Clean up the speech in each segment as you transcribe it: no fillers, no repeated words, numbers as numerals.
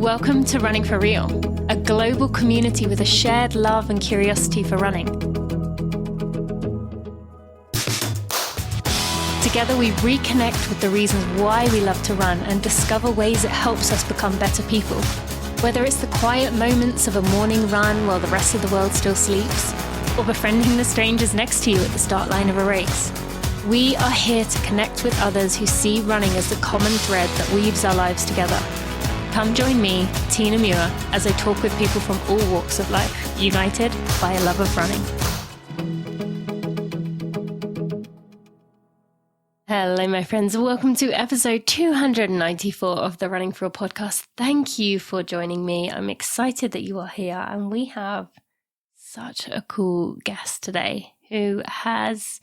Welcome to Running for Real, a global community with a shared love and curiosity for running. Together we reconnect with the reasons why we love to run and discover ways it helps us become better people. Whether it's the quiet moments of a morning run while the rest of the world still sleeps, or befriending the strangers next to you at the start line of a race. We are here to connect with others who see running as the common thread that weaves our lives together. Come join me, Tina Muir, as I talk with people from all walks of life, united by a love of running. Hello, my friends. Welcome to episode 294 of the Running for Real podcast. Thank you for joining me. I'm excited that you are here, and we have such a cool guest today who has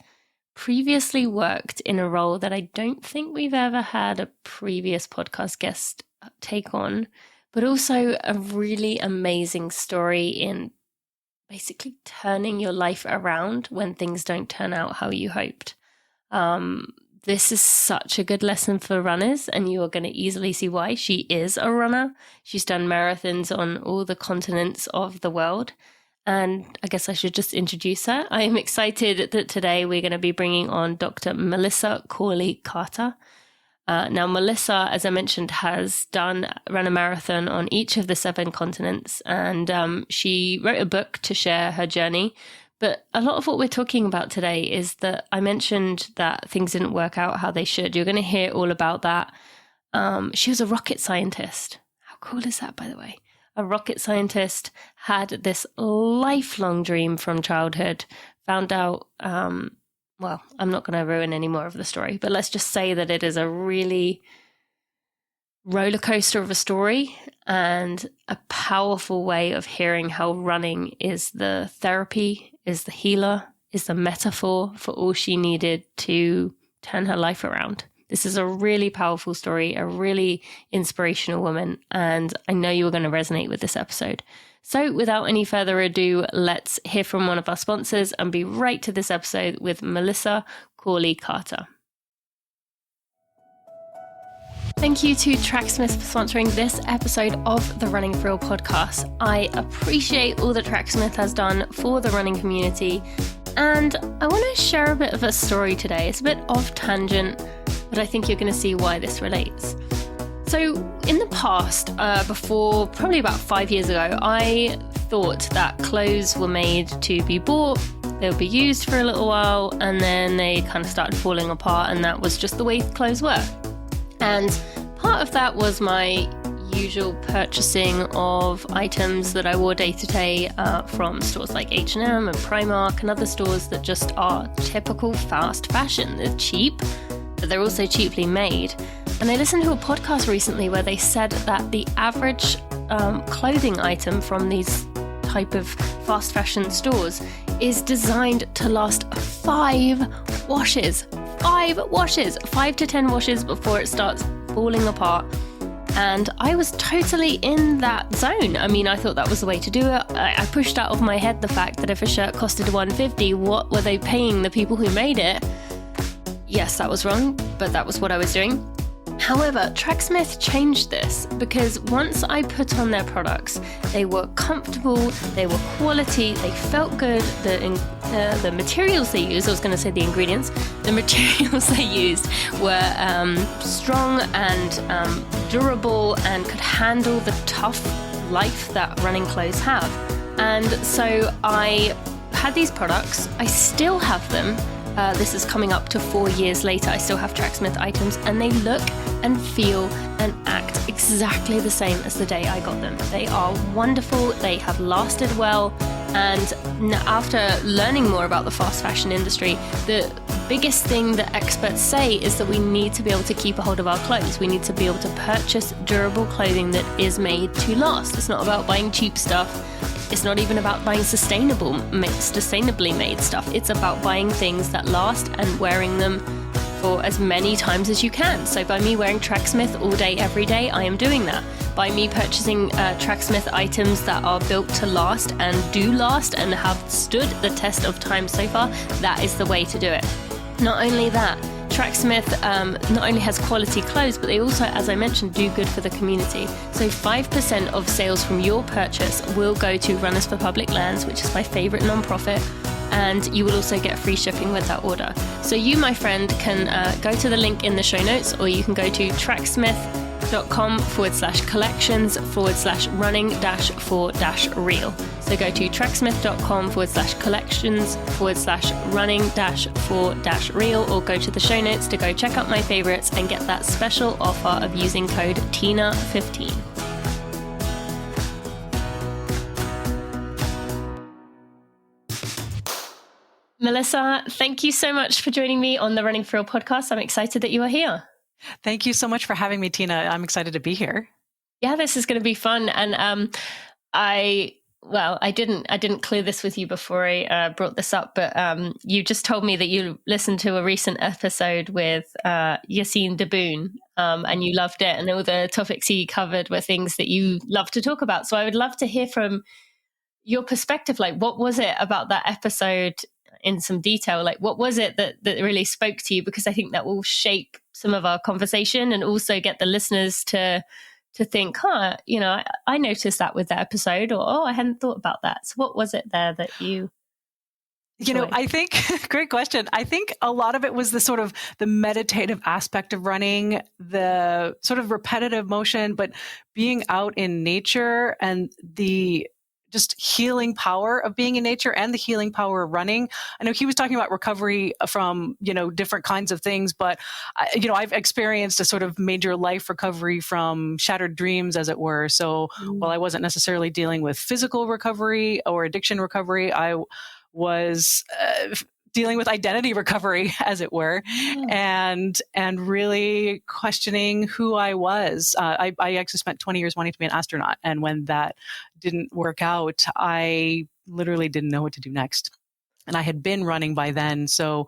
previously worked in a role that I don't think we've ever had a previous podcast guest take on, but also a really amazing story in basically turning your life around when things don't turn out how you hoped. This is such a good lesson for runners, and you are going to easily see why. She is a runner. She's done marathons on all the continents of the world. And I guess I should just introduce her. I am excited that today we're going to be bringing on Dr. Melissa Corley Carter. Now, Melissa, as I mentioned, has run a marathon on each of the 7 continents, and she wrote a book to share her journey. But a lot of what we're talking about today is that I mentioned that things didn't work out how they should. You're going to hear all about that. She was a rocket scientist. How cool is that, by the way? A rocket scientist, had this lifelong dream from childhood, found out, well, I'm not going to ruin any more of the story, but let's just say that it is a really roller coaster of a story and a powerful way of hearing how running is the therapy, is the healer, is the metaphor for all she needed to turn her life around. This is a really powerful story, a really inspirational woman, and I know you're going to resonate with this episode. So without any further ado, let's hear from one of our sponsors and be right to this episode with Melissa Corley Carter. Thank you to Tracksmith for sponsoring this episode of the Running for Real podcast. I appreciate all that Tracksmith has done for the running community, and I want to share a bit of a story today. It's a bit off tangent, but I think you're going to see why this relates. So in the past, before probably about 5 years ago, I thought that clothes were made to be bought, they would be used for a little while, and then they kind of started falling apart, and that was just the way clothes were. And part of that was my usual purchasing of items that I wore day to day from stores like H&M and Primark and other stores that just are typical fast fashion. They're cheap, but they're also cheaply made. And I listened to a podcast recently where they said that the average clothing item from these type of fast fashion stores is designed to last 5 washes. 5 to 10 washes before it starts falling apart. And I was totally in that zone. I mean, I thought that was the way to do it. I pushed out of my head the fact that if a shirt costed $150, what were they paying the people who made it? Yes, that was wrong, but that was what I was doing. However, Tracksmith changed this because once I put on their products, they were comfortable, they were quality, they felt good. The materials they used, I was going to say the ingredients, the materials they used were strong and durable and could handle the tough life that running clothes have. And so I had these products, I still have them. This is coming up to 4 years later. I still have Tracksmith items, and they look and feel and act exactly the same as the day I got them. They are wonderful. They have lasted well. And after learning more about the fast fashion industry, the biggest thing that experts say is that we need to be able to keep a hold of our clothes. We need to be able to purchase durable clothing that is made to last. It's not about buying cheap stuff. It's not even about buying sustainably made stuff. It's about buying things that last and wearing them for as many times as you can. So by me wearing Tracksmith all day, every day, I am doing that. By me purchasing Tracksmith items that are built to last and do last and have stood the test of time so far, that is the way to do it. Not only that, Tracksmith not only has quality clothes, but they also, as I mentioned, do good for the community. So 5% of sales from your purchase will go to Runners for Public Lands, which is my favorite nonprofit. And you will also get free shipping with that order. So you, my friend, can go to the link in the show notes, or you can go to tracksmith.com/collections/running-for-real. So go to tracksmith.com/collections/running-for-real, or go to the show notes to go check out my favorites and get that special offer of using code TINA15. Melissa, thank you so much for joining me on the Running for Real podcast. I'm excited that you are here. Thank you so much for having me, Tina. I'm excited to be here. Yeah, this is going to be fun. And I didn't clear this with you before I brought this up, but you just told me that you listened to a recent episode with Yassine Daboon, and you loved it, and all the topics he covered were things that you love to talk about. So I would love to hear from your perspective. Like, what was it about that episode in some detail? Like, what was it that really spoke to you? Because I think that will shape some of our conversation and also get the listeners to think, I noticed that with the episode, or I hadn't thought about that. So what was it there that you enjoyed? I think, great question. I think a lot of it was the meditative aspect of running, the sort of repetitive motion, but being out in nature and the just healing power of being in nature and the healing power of running. I know he was talking about recovery from, different kinds of things, but, I've experienced a sort of major life recovery from shattered dreams, as it were. So while I wasn't necessarily dealing with physical recovery or addiction recovery, I was dealing with identity recovery, as it were, and really questioning who I was. I actually spent 20 years wanting to be an astronaut. And when that didn't work out, I literally didn't know what to do next. And I had been running by then. So,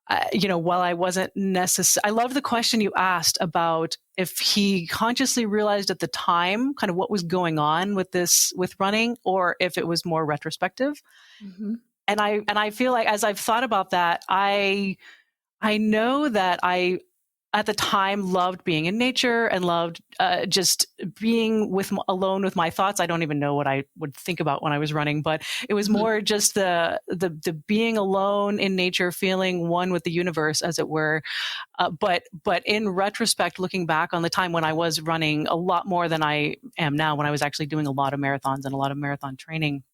while I wasn't I love the question you asked about if he consciously realized at the time kind of what was going on with running, or if it was more retrospective. Mm-hmm. And I feel like, as I've thought about that, I know that I, at the time, loved being in nature and loved just being alone with my thoughts. I don't even know what I would think about when I was running, but it was more just the being alone in nature, feeling one with the universe, as it were. But in retrospect, looking back on the time when I was running a lot more than I am now, when I was actually doing a lot of marathons and a lot of marathon training,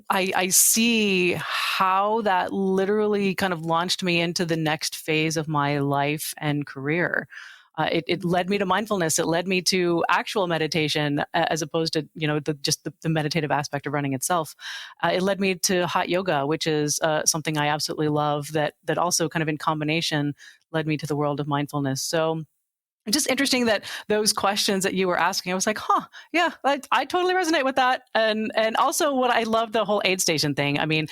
I see how that literally kind of launched me into the next phase of my life and career. It led me to mindfulness. It led me to actual meditation, as opposed to the meditative aspect of running itself. It led me to hot yoga, which is something I absolutely love. That also kind of in combination led me to the world of mindfulness. So. It's just interesting that those questions that you were asking, I was like, yeah, I totally resonate with that. And also what I love, the whole aid station thing. I mean,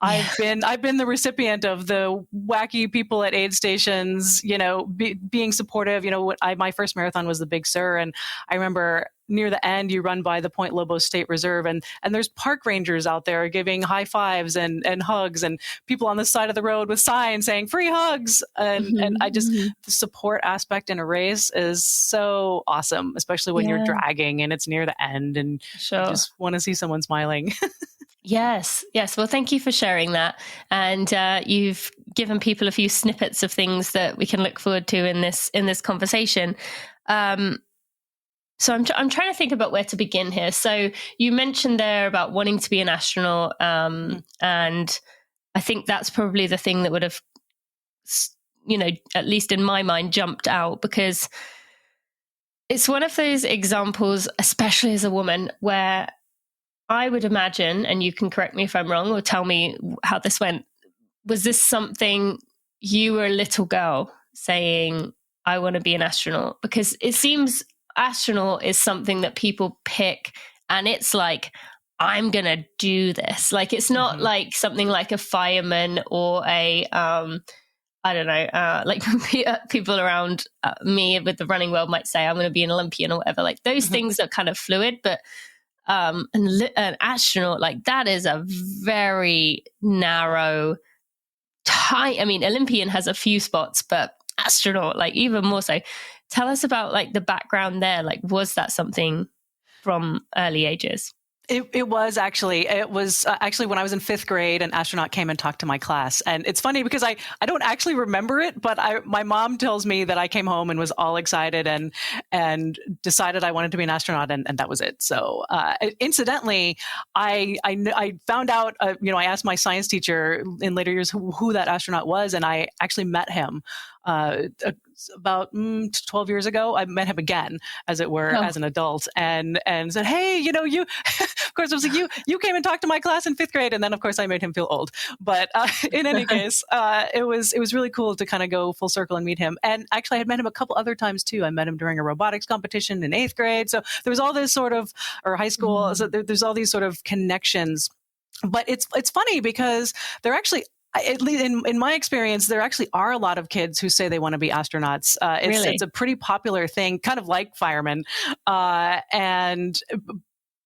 I've been the recipient of the wacky people at aid stations, being supportive. My first marathon was the Big Sur, and I remember near the end, you run by the Point Lobos State Reserve, and there's park rangers out there giving high fives and hugs, and people on the side of the road with signs saying free hugs. And I just, the support aspect in a race is so awesome, especially when you're dragging and it's near the end and you just want to see someone smiling. Yes. Well, thank you for sharing that. And you've given people a few snippets of things that we can look forward to in this conversation. So I'm trying to think about where to begin here. So you mentioned there about wanting to be an astronaut, and I think that's probably the thing that would have, at least in my mind, jumped out, because it's one of those examples, especially as a woman, where I would imagine, and you can correct me if I'm wrong or tell me how this went, was this something you were a little girl saying, I want to be an astronaut? Because it seems astronaut is something that people pick and it's like, I'm going to do this. Like, it's not like something like a fireman or a, I don't know, like people around me with the running world might say, I'm going to be an Olympian or whatever. Like those things are kind of fluid, but an astronaut, like that is a very narrow, high. I mean, Olympian has a few spots, but astronaut, like even more so. Tell us about like the background there. Like, was that something from early ages? It was actually when I was in 5th grade, an astronaut came and talked to my class. And it's funny because I don't actually remember it, but my mom tells me that I came home and was all excited and decided I wanted to be an astronaut, and that was it. So incidentally, I found out, I asked my science teacher in later years who that astronaut was, and I actually met him about 12 years ago. I met him again, as it were, as an adult, and said, hey, you, of course, it was like, you came and talked to my class in 5th grade. And then, of course, I made him feel old. But in any case, it was really cool to kind of go full circle and meet him. And actually, I had met him a couple other times, too. I met him during a robotics competition in 8th grade. So there was all this sort of, or high school, so there's all these sort of connections. But it's funny because they're actually, at least in my experience, there actually are a lot of kids who say they want to be astronauts. It's a pretty popular thing, kind of like firemen.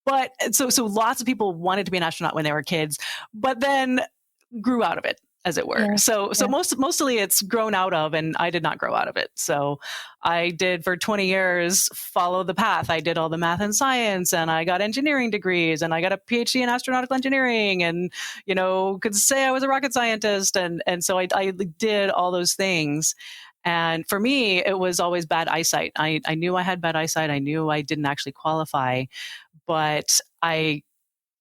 But so lots of people wanted to be an astronaut when they were kids, but then grew out of it, as it were. So mostly it's grown out of, and I did not grow out of it. So I did for 20 years follow the path. I did all the math and science, and I got engineering degrees, and I got a PhD in astronautical engineering, and could say I was a rocket scientist, and so I did all those things. And for me, it was always bad eyesight. I knew I had bad eyesight. I knew I didn't actually qualify, but I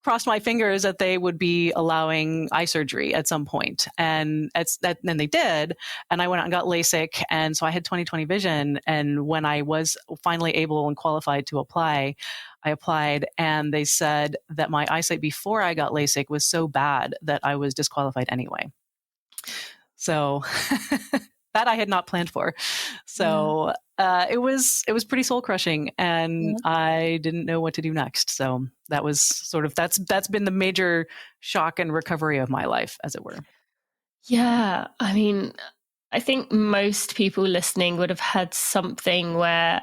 crossed my fingers that they would be allowing eye surgery at some point. And then they did. And I went out and got LASIK. And so I had 20/20 vision. And when I was finally able and qualified to apply, I applied, and they said that my eyesight before I got LASIK was so bad that I was disqualified anyway. So that I had not planned for. So it was pretty soul crushing, and I didn't know what to do next. So that was sort of, that's been the major shock and recovery of my life, as it were. Yeah. I mean, I think most people listening would have had something where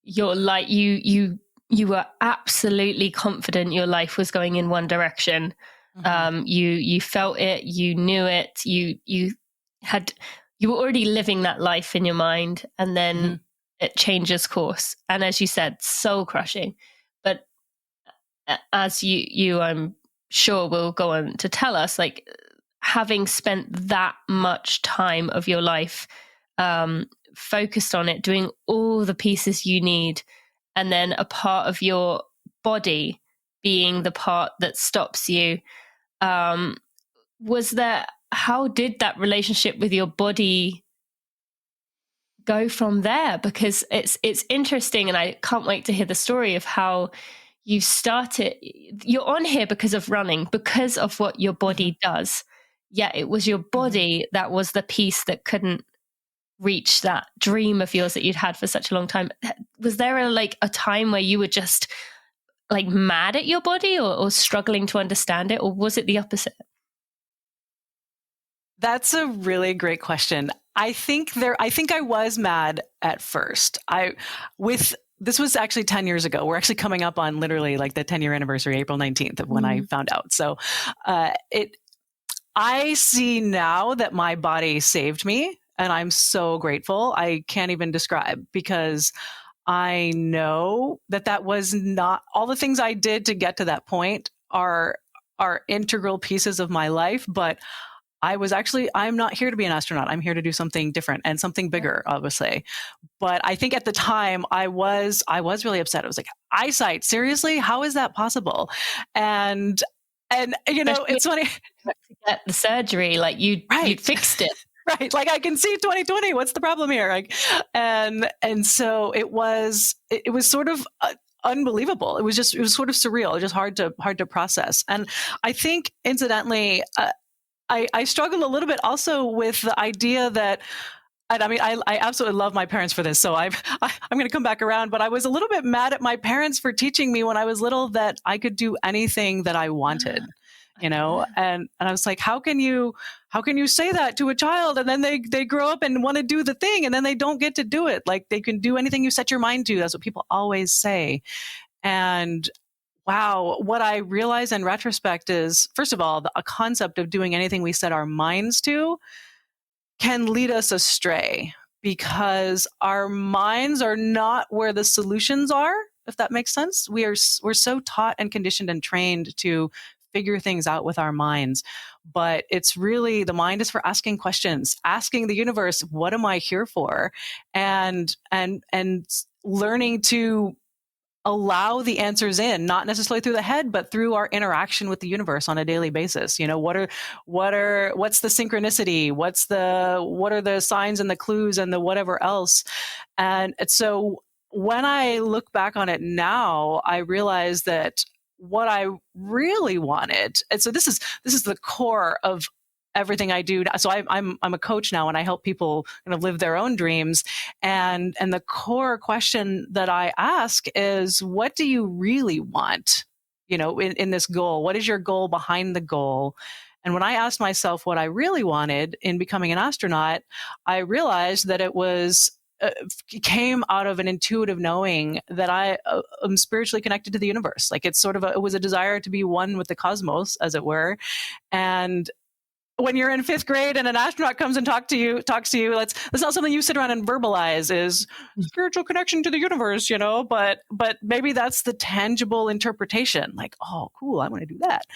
you're like, you were absolutely confident your life was going in one direction. You felt it, you knew it, you were already living that life in your mind, and then it changes course. And as you said, soul crushing. But as you I'm sure will go on to tell us, like, having spent that much time of your life focused on it, doing all the pieces you need, and then a part of your body being the part that stops you, how did that relationship with your body go from there? Because it's interesting, and I can't wait to hear the story of how you started. You're on here because of running, because of what your body does. Yet it was your body that was the piece that couldn't reach that dream of yours that you'd had for such a long time. Was there a time where you were just like mad at your body, or struggling to understand it, or was it the opposite? That's a really great question. I think I was mad at first. This was actually 10 years ago. We're actually coming up on literally like the 10-year anniversary, April 19th, of when I found out. So I see now that my body saved me, and I'm so grateful. I can't even describe, because I know that was not all the things I did to get to that point are integral pieces of my life, but I'm not here to be an astronaut. I'm here to do something different and something bigger, obviously. But I think at the time I was really upset. I was like, eyesight, seriously? How is that possible? And it's funny. To get the surgery, like you fixed it. Right. Like, I can see 20/20. What's the problem here? Like, and so it was sort of unbelievable. It was sort of surreal. It was just hard to process. And I think, incidentally, I struggled a little bit also with the idea that, and I mean, I absolutely love my parents for this, so I'm going to come back around, but I was a little bit mad at my parents for teaching me when I was little that I could do anything that I wanted, and I was like, how can you say that to a child, and then they grow up and want to do the thing, and then they don't get to do it? Like, they can do anything you set your mind to. That's what people always say. And Wow. What I realize in retrospect is, first of all, a concept of doing anything we set our minds to can lead us astray because our minds are not where the solutions are, if that makes sense. We're so taught and conditioned and trained to figure things out with our minds. But it's really, the mind is for asking questions, asking the universe, what am I here for? And learning to allow the answers in, not necessarily through the head, but through our interaction with the universe on a daily basis. You know, what's the synchronicity? What are the signs and the clues and the whatever else? And so when I look back on it now, I realize that what I really wanted, and so this is the core of everything I do. So I'm a coach now, and I help people live their own dreams. And the core question that I ask is, what do you really want? In this goal, what is your goal behind the goal? And when I asked myself what I really wanted in becoming an astronaut, I realized that it came out of an intuitive knowing that I am spiritually connected to the universe. Like it was a desire to be one with the cosmos, as it were. And when you're in fifth grade and an astronaut comes and talks to you, that's not something you sit around and verbalize, is spiritual connection to the universe, but maybe that's the tangible interpretation. Like, oh, cool, I want to do that.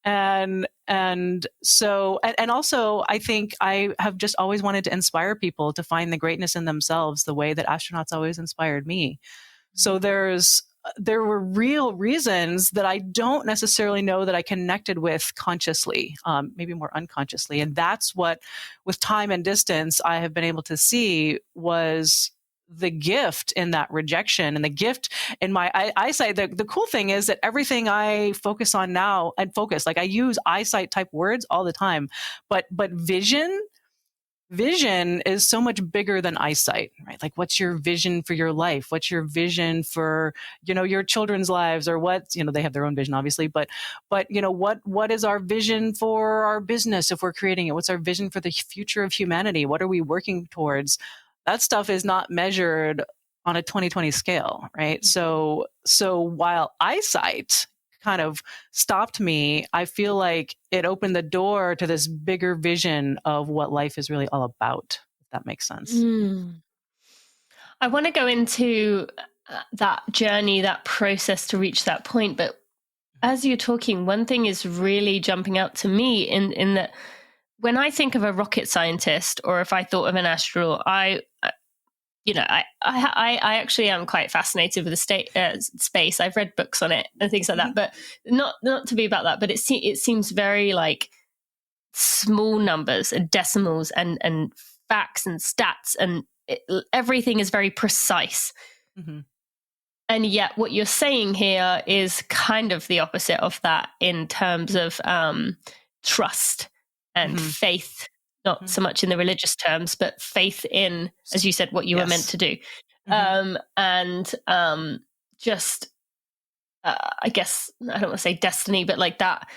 And so also I think I have just always wanted to inspire people to find the greatness in themselves the way that astronauts always inspired me. So there were real reasons that I don't necessarily know that I connected with consciously, maybe more unconsciously. And that's what, with time and distance, I have been able to see was the gift in that rejection and the gift in my eyesight. The cool thing is that everything I focus on now, like I use eyesight type words all the time, but vision is so much bigger than eyesight, right? Like, what's your vision for your life? What's your vision for, your children's lives, or what, they have their own vision, obviously, but, what is our vision for our business if we're creating it? What's our vision for the future of humanity? What are we working towards? That stuff is not measured on a 20/20 scale, right? So while eyesight kind of stopped me, I feel like it opened the door to this bigger vision of what life is really all about, if that makes sense. I want to go into that journey, that process to reach that point. But as you're talking, one thing is really jumping out to me in that when I think of a rocket scientist, or if I thought of an astronaut, I actually am quite fascinated with the space. I've read books on it and things like that, but not to be about that. But it seems very like small numbers and decimals and facts and stats, and everything is very precise. Mm-hmm. And yet, what you're saying here is kind of the opposite of that in terms of trust and faith. Not so much in the religious terms, but faith in, as you said, what you were meant to do. Just, I guess, I don't want to say destiny, but like that,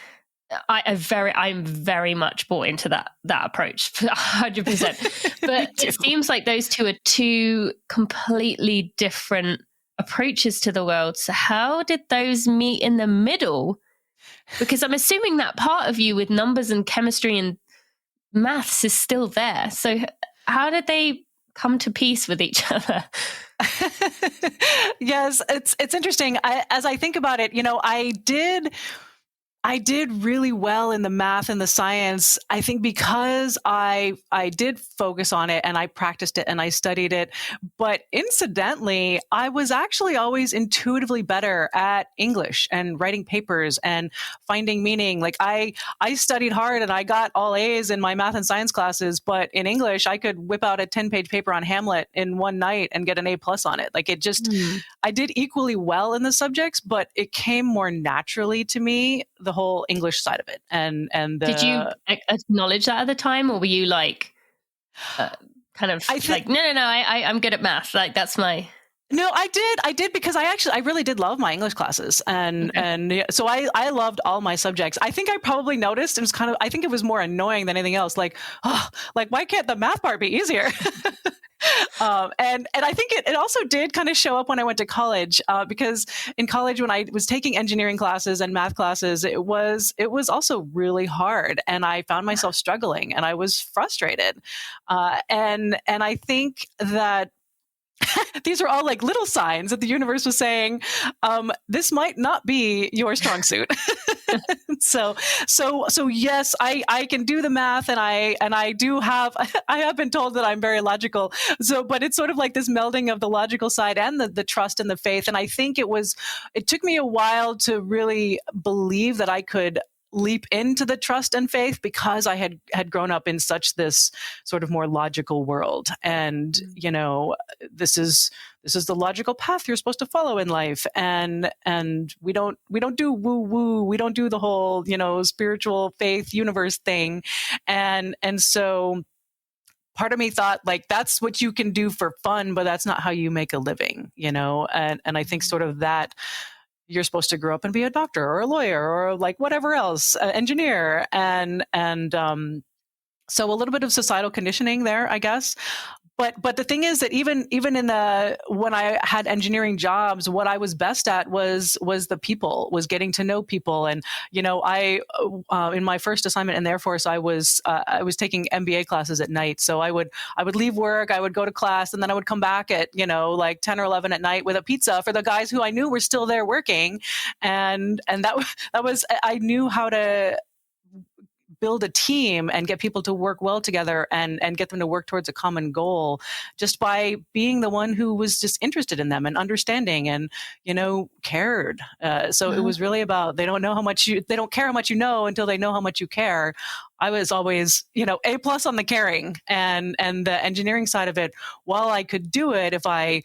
I'm very much bought into that approach, 100%. But it seems like those two are two completely different approaches to the world. So how did those meet in the middle? Because I'm assuming that part of you with numbers and chemistry and maths is still there. So how did they come to peace with each other? Yes, it's interesting. As I think about it, I did really well in the math and the science. I think because I did focus on it and I practiced it and I studied it. But incidentally, I was actually always intuitively better at English and writing papers and finding meaning. Like I studied hard and I got all A's in my math and science classes, but in English, I could whip out a 10-page paper on Hamlet in one night and get an A+ on it. Like it just, I did equally well in the subjects, but it came more naturally to me, the whole English side of it. And did you acknowledge that at the time, or were you like kind of I'm good at math, like that's my... No, I did because I really did love my English classes, and so I loved all my subjects. I think I probably noticed it was I think it was more annoying than anything else. Like, why can't the math part be easier? And I think it also did kind of show up when I went to college, because in college, when I was taking engineering classes and math classes, it was also really hard, and I found myself struggling, and I was frustrated. And I think that these are all like little signs that the universe was saying, this might not be your strong suit. So yes, I can do the math, and I do have, I have been told that I'm very logical. So, but it's sort of like this melding of the logical side and the trust and the faith. And I think it took me a while to really believe that I could leap into the trust and faith, because I had grown up in such this sort of more logical world. And, this is the logical path you're supposed to follow in life. And we don't do woo woo. We don't do the whole, spiritual faith universe thing. And so part of me thought, like, that's what you can do for fun, but that's not how you make a living, and I think sort of that you're supposed to grow up and be a doctor or a lawyer or like whatever else, engineer. And so a little bit of societal conditioning there, I guess. But the thing is that even in when I had engineering jobs, what I was best at was the people, was getting to know people. And, I in my first assignment in the Air Force, I was taking MBA classes at night. So I would leave work, I would go to class, and then I would come back at, like 10 or 11 at night with a pizza for the guys who I knew were still there working. And that was, I knew how to build a team and get people to work well together and get them to work towards a common goal, just by being the one who was just interested in them and understanding and, cared. So it was really about, they don't care how much you know until they know how much you care. I was always, A+ on the caring, and the engineering side of it, while I could do it if I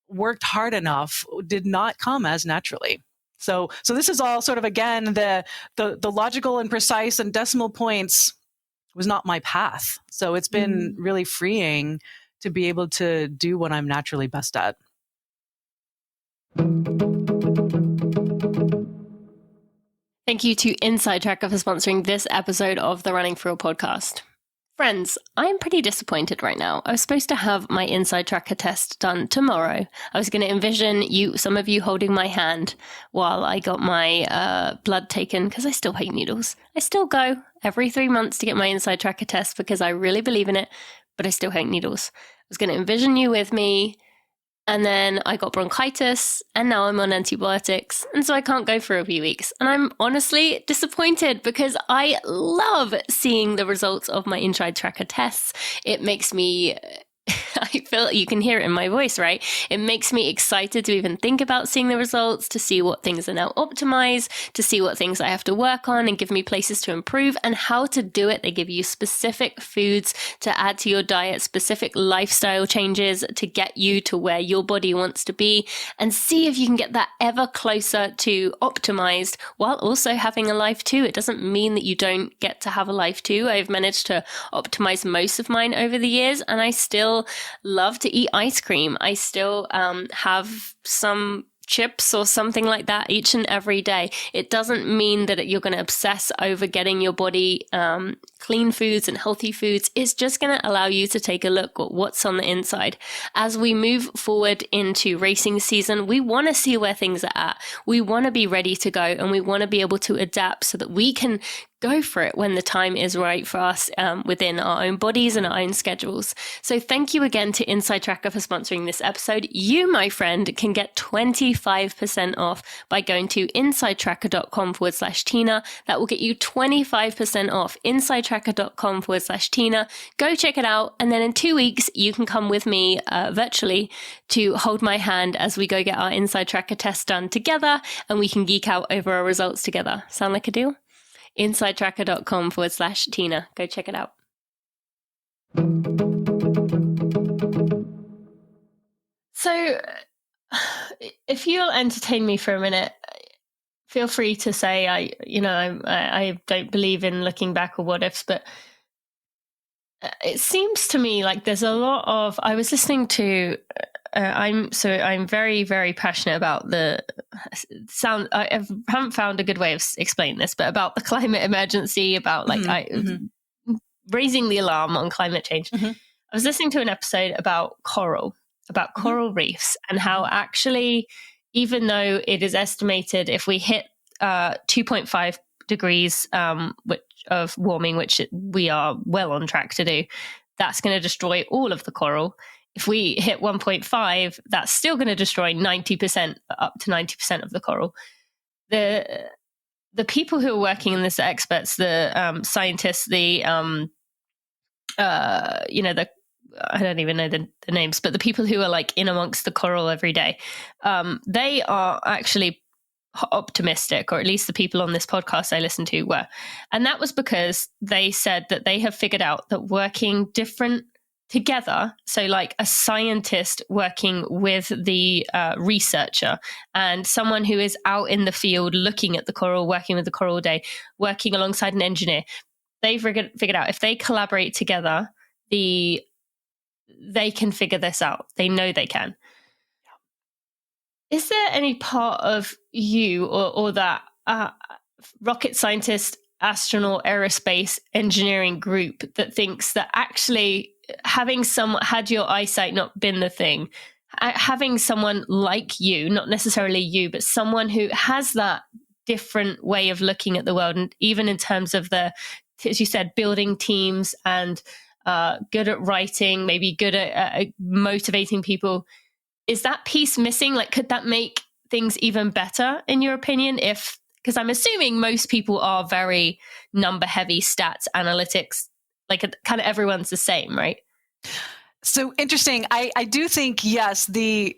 worked hard enough, did not come as naturally. So this is all sort of, again, the logical and precise and decimal points was not my path. So it's been really freeing to be able to do what I'm naturally best at. Thank you to InsideTracker for sponsoring this episode of the Running For Real podcast. Friends, I'm pretty disappointed right now. I was supposed to have my InsideTracker test done tomorrow. I was going to envision some of you holding my hand while I got my blood taken, because I still hate needles. I still go every 3 months to get my InsideTracker test because I really believe in it, but I still hate needles. I was going to envision you with me, and then I got bronchitis, and now I'm on antibiotics, and so I can't go for a few weeks. And I'm honestly disappointed, because I love seeing the results of my InsideTracker tests. It makes me, I feel you can hear it in my voice, right? It makes me excited to even think about seeing the results, to see what things are now optimized, to see what things I have to work on and give me places to improve, and how to do it. They give you specific foods to add to your diet, specific lifestyle changes to get you to where your body wants to be, and see if you can get that ever closer to optimized while also having a life too. It doesn't mean that you don't get to have a life too. I've managed to optimize most of mine over the years, and I still love to eat ice cream. I still have some chips or something like that each and every day. It doesn't mean that you're going to obsess over getting your body clean foods and healthy foods. It's just going to allow you to take a look at what's on the inside. As we move forward into racing season, we want to see where things are at. We want to be ready to go, and we want to be able to adapt so that we can go for it when the time is right for us within our own bodies and our own schedules. So thank you again to InsideTracker for sponsoring this episode. You, my friend, can get 25% off by going to InsideTracker.com/Tina. That will get you 25% off. InsideTracker.com/Tina. Go check it out. And then in 2 weeks, you can come with me virtually to hold my hand as we go get our InsideTracker test done together, and we can geek out over our results together. Sound like a deal? InsideTracker.com/Tina. Go check it out. So, if you'll entertain me for a minute, feel free to say I don't believe in looking back or what ifs, but it seems to me like there's a lot of. I was listening to. I'm very, very passionate about the sound. I haven't found a good way of explaining this, but about the climate emergency, about raising the alarm on climate change. I was listening to an episode about coral reefs, and how actually, even though it is estimated if we hit 2.5 degrees of warming, which we are well on track to do, that's going to destroy all of the coral. If we hit 1.5, that's still going to destroy 90%, up to 90% of the coral. The people who are working in this, experts, the scientists, the I don't even know the names, but the people who are like in amongst the coral every day, they are actually optimistic, or at least the people on this podcast I listened to were. And that was because they said that they have figured out that working different together, so like a scientist working with the researcher, and someone who is out in the field looking at the coral, working with the coral all day, working alongside an engineer, they've figured out if they collaborate together, they can figure this out. They know they can. Is there any part of you or that rocket scientist, astronaut, aerospace engineering group that thinks that actually had your eyesight not been the thing, having someone like you, not necessarily you, but someone who has that different way of looking at the world, and even in terms of as you said, building teams and good at writing, maybe good at motivating people, is that piece missing? Like, could that make things even better, in your opinion? Because I'm assuming most people are very number heavy, stats, analytics, like kind of everyone's the same, right? So interesting. I do think, yes, the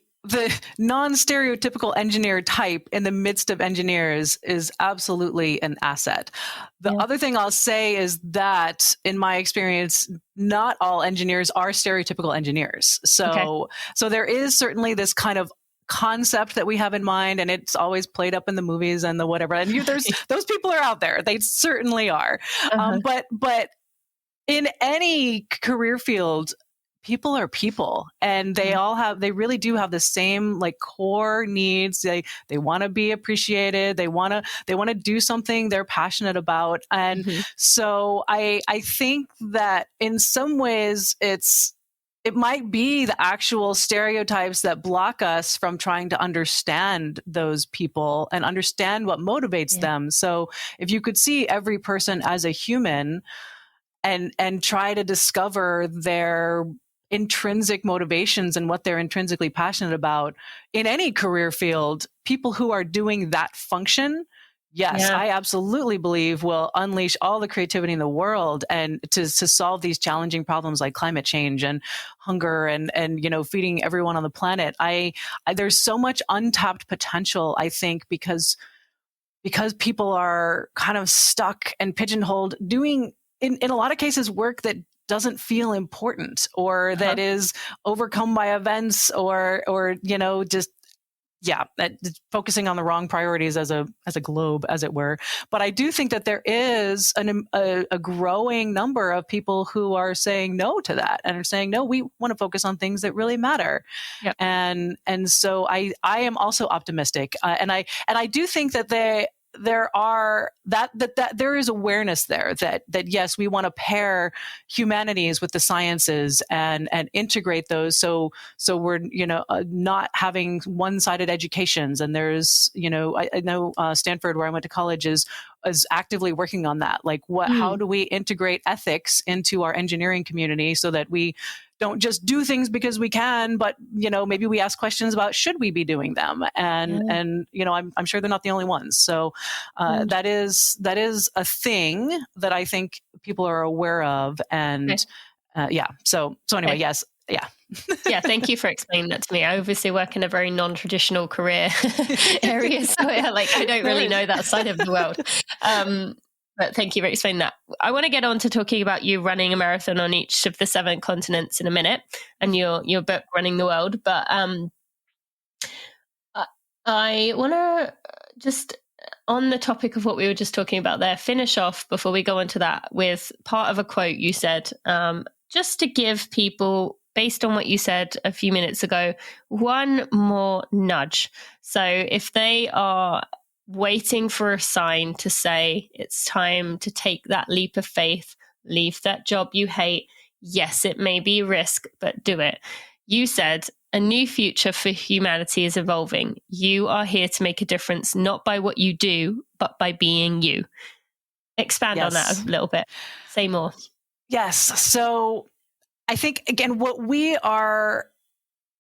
non-stereotypical engineer type in the midst of engineers is absolutely an asset. The other thing I'll say is that, in my experience, not all engineers are stereotypical engineers. So there is certainly this kind of concept that we have in mind, and it's always played up in the movies and the whatever. And there's those people are out there; they certainly are. But in any career field, people are people, and they really do have the same like core needs. They want to be appreciated. They want to do something they're passionate about. And so I think that in some ways it might be the actual stereotypes that block us from trying to understand those people and understand what motivates them. So if you could see every person as a human and try to discover their intrinsic motivations and what they're intrinsically passionate about in any career field, people who are doing that function, I absolutely believe will unleash all the creativity in the world, and to solve these challenging problems like climate change and hunger and feeding everyone on the planet. There's so much untapped potential, I think, because people are kind of stuck and pigeonholed doing in a lot of cases work that doesn't feel important, or that is overcome by events, or just focusing on the wrong priorities as a globe, as it were. But I do think that there is a growing number of people who are saying no to that, and are saying, no, we want to focus on things that really matter. Yep. And so I am also optimistic, and I do think that there is awareness there that yes, we want to pair humanities with the sciences and integrate those. So we're not having one-sided educations. And there's I know Stanford, where I went to college, is actively working on that. Like how do we integrate ethics into our engineering community so that we don't just do things because we can, but maybe we ask questions about should we be doing them, and I'm sure they're not the only ones. So that is a thing that I think people are aware of, and So anyway, yes, yeah. Thank you for explaining that to me. I obviously work in a very non-traditional career area, so I don't really know that side of the world. But thank you for explaining that. I want to get on to talking about you running a marathon on each of the 7 continents in a minute, and your book, Running the World. But I want to just, on the topic of what we were just talking about there, finish off before we go into that with part of a quote you said, just to give people, based on what you said a few minutes ago, one more nudge. So if they are waiting for a sign to say it's time to take that leap of faith, leave that job you hate, yes, it may be a risk, but do it. You said a new future for humanity is evolving. You are here to make a difference, not by what you do, but by being you. Expand on that a little bit. Say more. Yes. So I think, again, what we are,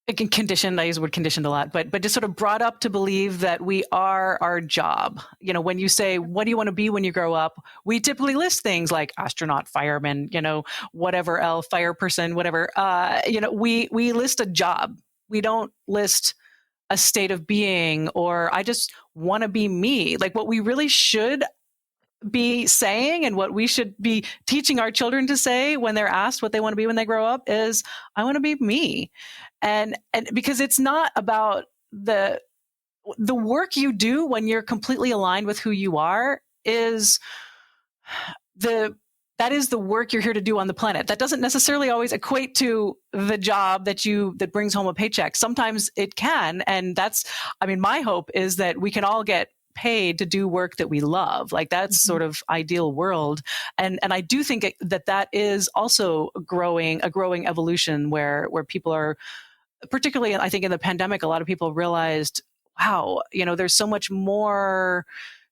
again, conditioned, I use the word conditioned a lot, but just sort of brought up to believe that we are our job. You know, when you say, what do you want to be when you grow up? We typically list things like astronaut, fireman, you know, whatever else, fire person, whatever. You know, we list a job. We don't list a state of being, or I just want to be me. Like, what we really should be saying and what we should be teaching our children to say when they're asked what they want to be when they grow up is, I want to be me. And because it's not about the work you do when you're completely aligned with who you are that is the work you're here to do on the planet. That doesn't necessarily always equate to the job that brings home a paycheck. Sometimes it can. And my hope is that we can all get paid to do work that we love. Like, that's sort of ideal world. And I do think that is also a growing evolution where people are, particularly, I think in the pandemic, a lot of people realized, wow, you know, there's so much more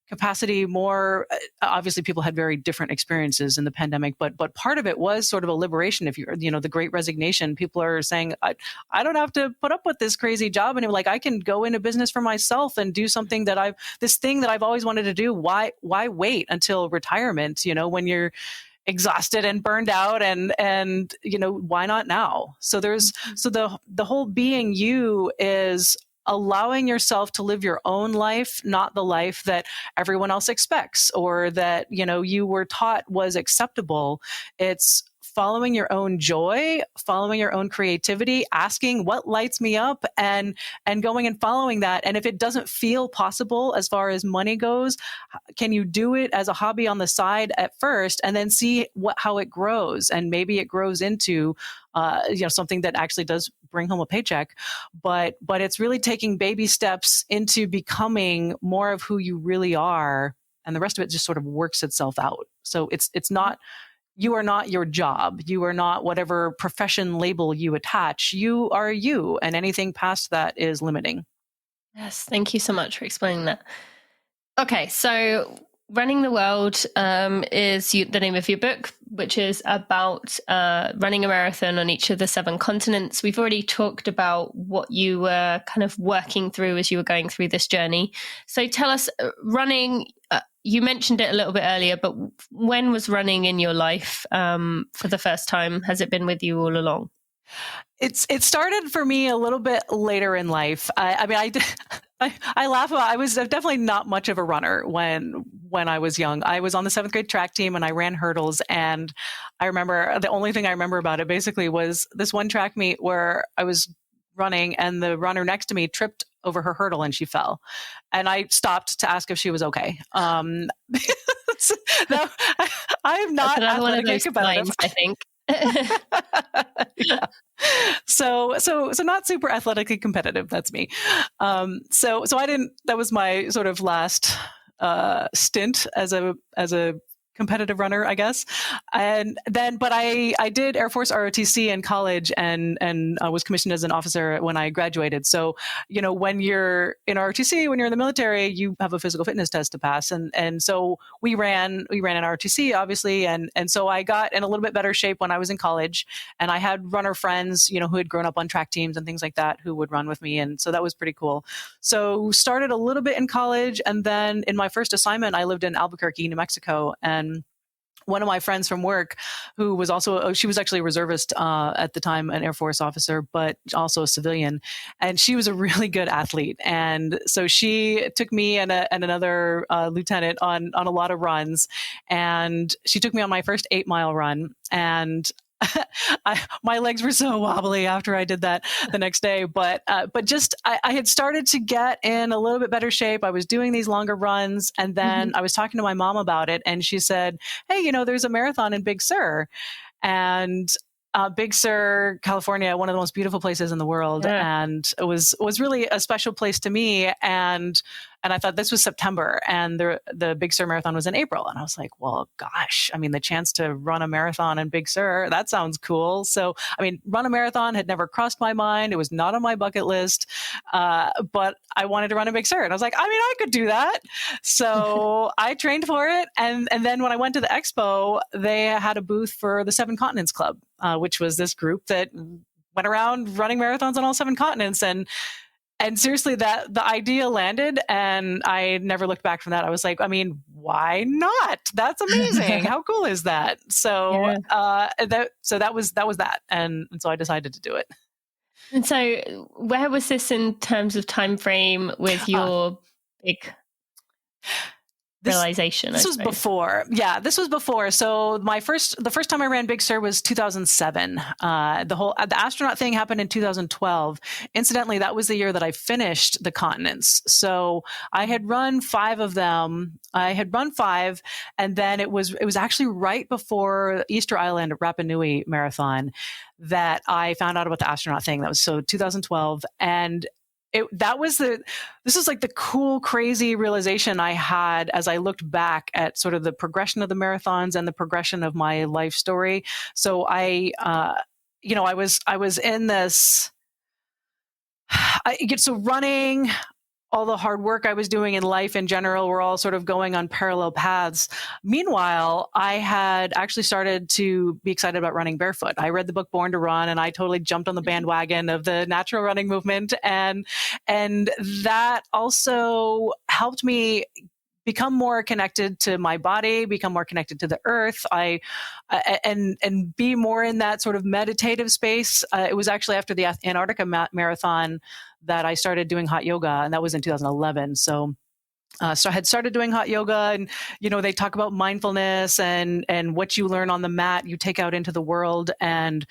capacity, more, obviously people had very different experiences in the pandemic, but part of it was sort of a liberation. If you're, you know, the Great Resignation, people are saying, I don't have to put up with this crazy job. And like, I can go into business for myself and do something this thing that I've always wanted to do. Why wait until retirement, you know, when you're exhausted and burned out, and you know, why not now? So the whole being you is allowing yourself to live your own life, not the life that everyone else expects or that, you know, you were taught was acceptable. It's following your own joy, following your own creativity, asking what lights me up, and going and following that. And if it doesn't feel possible as far as money goes, can you do it as a hobby on the side at first, and then see how it grows? And maybe it grows into you know, something that actually does bring home a paycheck, but it's really taking baby steps into becoming more of who you really are, and the rest of it just sort of works itself out. So it's not, you are not your job. You are not whatever profession label you attach. You are you, and anything past that is limiting. Yes, thank you so much for explaining that. Okay, so Running the World is the name of your book, which is about running a marathon on each of the 7 continents. We've already talked about what you were kind of working through as you were going through this journey. So tell us, running, you mentioned it a little bit earlier, but when was running in your life for the first time? Has it been with you all along? It started for me a little bit later in life. I laugh about, I was definitely not much of a runner when I was young. I was on the 7th grade track team and I ran hurdles. And I remember, the only thing I remember about it basically was this one track meet where I was running and the runner next to me tripped over her hurdle and she fell. And I stopped to ask if she was okay. No, I'm not athletically competitive, I think. Yeah. So not super athletically competitive. That's me. So I didn't, that was my sort of last stint as a competitive runner, I guess. And then, but I did Air Force ROTC in college and I was commissioned as an officer when I graduated. So, you know, when you're in ROTC, when you're in the military, you have a physical fitness test to pass. And so we ran in ROTC, obviously. And so I got in a little bit better shape when I was in college, and I had runner friends, you know, who had grown up on track teams and things like that, who would run with me. And so that was pretty cool. So started a little bit in college. And then in my first assignment, I lived in Albuquerque, New Mexico. And one of my friends from work, who was also, she was actually a reservist at the time, an Air Force officer, but also a civilian. And she was a really good athlete. And so she took me and another lieutenant on a lot of runs. And she took me on my first 8-mile run. And my legs were so wobbly after I did that the next day, but just I had started to get in a little bit better shape. I was doing these longer runs, and then I was talking to my mom about it, and she said, "Hey, you know, there's a marathon in Big Sur," and Big Sur, California, one of the most beautiful places in the world, and it was really a special place to me. And And I thought this was September, and the Big Sur Marathon was in April. And I was like, well, gosh, I mean, the chance to run a marathon in Big Sur, that sounds cool. So, I mean, run a marathon had never crossed my mind. It was not on my bucket list, but I wanted to run a Big Sur. And I was like, I mean, I could do that. So I trained for it. And then when I went to the expo, they had a booth for the Seven Continents Club, which was this group that went around running marathons on all 7 continents. And seriously, that the idea landed, and I never looked back from that. I was like, I mean, why not? That's amazing. How cool is that? So, that was that, and so I decided to do it. And so, where was this in terms of time frame with your big realization? This was before. Yeah, this was before. So the first time I ran Big Sur was 2007. The astronaut thing happened in 2012. Incidentally, that was the year that I finished the continents. So I had run 5 of them. And then it was actually right before Easter Island Rapa Nui marathon that I found out about the astronaut thing. That was 2012, and this is like the cool, crazy realization I had as I looked back at sort of the progression of the marathons and the progression of my life story. So I was in this, running, all the hard work I was doing in life in general were all sort of going on parallel paths. Meanwhile, I had actually started to be excited about running barefoot. I read the book Born to Run, and I totally jumped on the bandwagon of the natural running movement. And that also helped me become more connected to my body, become more connected to the earth. And be more in that sort of meditative space. It was actually after the Antarctica marathon that I started doing hot yoga, and that was in 2011. So I had started doing hot yoga, and they talk about mindfulness and what you learn on the mat you take out into the world. And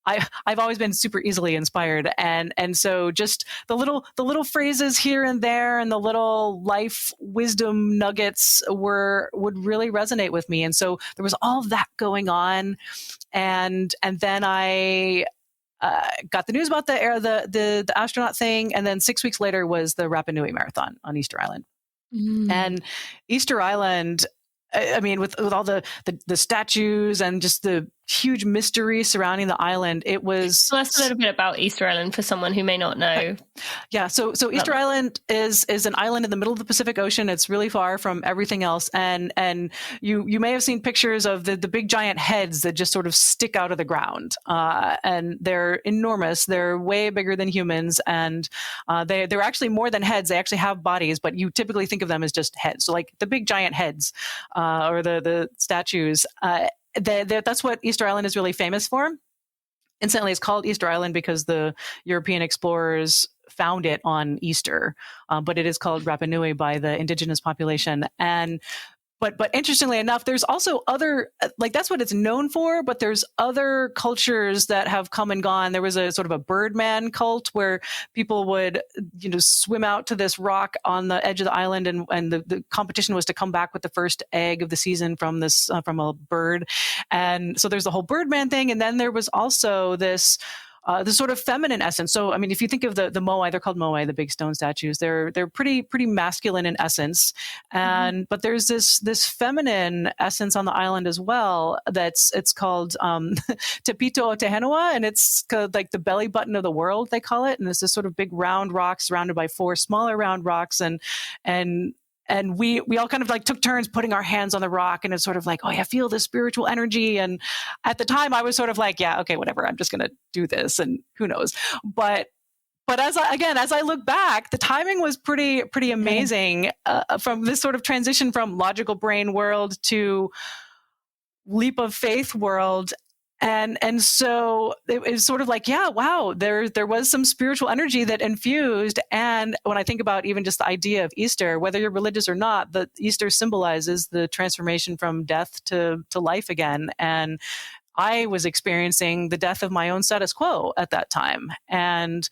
I've always been super easily inspired, and so just the little phrases here and there and the little life wisdom nuggets would really resonate with me. And so there was all that going on, and then I got the news about the astronaut thing, and then 6 weeks later was the Rapa Nui marathon on Easter Island. And Easter Island, I mean, with all the statues and just the huge mystery surrounding the island, it was. So that's a little bit about Easter Island for someone who may not know. Yeah, so Easter Island is an island in the middle of the Pacific Ocean. It's really far from everything else, and you may have seen pictures of the big giant heads that just sort of stick out of the ground, and they're enormous. They're way bigger than humans, and they're actually more than heads. They actually have bodies, but you typically think of them as just heads. So like the big giant heads, or the statues. That's what Easter Island is really famous for. Incidentally, it's called Easter Island because the European explorers found it on Easter, but it is called Rapa Nui by the indigenous population. But interestingly enough, there's also other, that's what it's known for, but there's other cultures that have come and gone. There was a sort of a birdman cult where people would, swim out to this rock on the edge of the island, and the competition was to come back with the first egg of the season from a bird. And so there's the whole birdman thing. And then there was also this sort of feminine essence. So, I mean, if you think of the moai, they're called moai, the big stone statues. They're pretty masculine in essence, but there's this feminine essence on the island as well. It's called Tepito o Tehenua, and it's like the belly button of the world, they call it. And it's this sort of big round rock surrounded by 4 smaller round rocks, and we all kind of took turns putting our hands on the rock, and it's sort of like, oh yeah, feel this spiritual energy. And at the time I was sort of like, yeah, okay, whatever, I'm just going to do this, and who knows. But as I look back, the timing was pretty amazing, from this sort of transition from logical brain world to leap of faith world. And so it was sort of like, yeah, wow, there was some spiritual energy that infused. And when I think about even just the idea of Easter, whether you're religious or not, the Easter symbolizes the transformation from death to life again. And I was experiencing the death of my own status quo at that time. And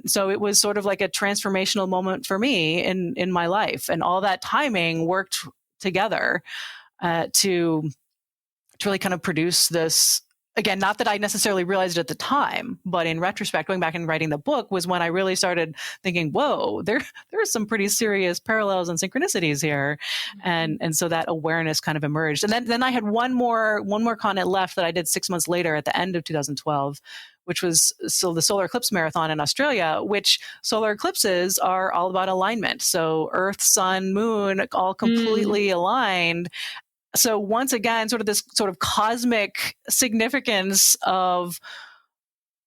so it was sort of like a transformational moment for me in my life. And all that timing worked together to really kind of produce this again, not that I necessarily realized it at the time, but in retrospect, going back and writing the book was when I really started thinking, whoa, there are some pretty serious parallels and synchronicities here. And so that awareness kind of emerged. And then I had one more continent left that I did 6 months later at the end of 2012, which was the Solar Eclipse Marathon in Australia, which solar eclipses are all about alignment. So Earth, Sun, Moon, all completely aligned. So once again, sort of this sort of cosmic significance of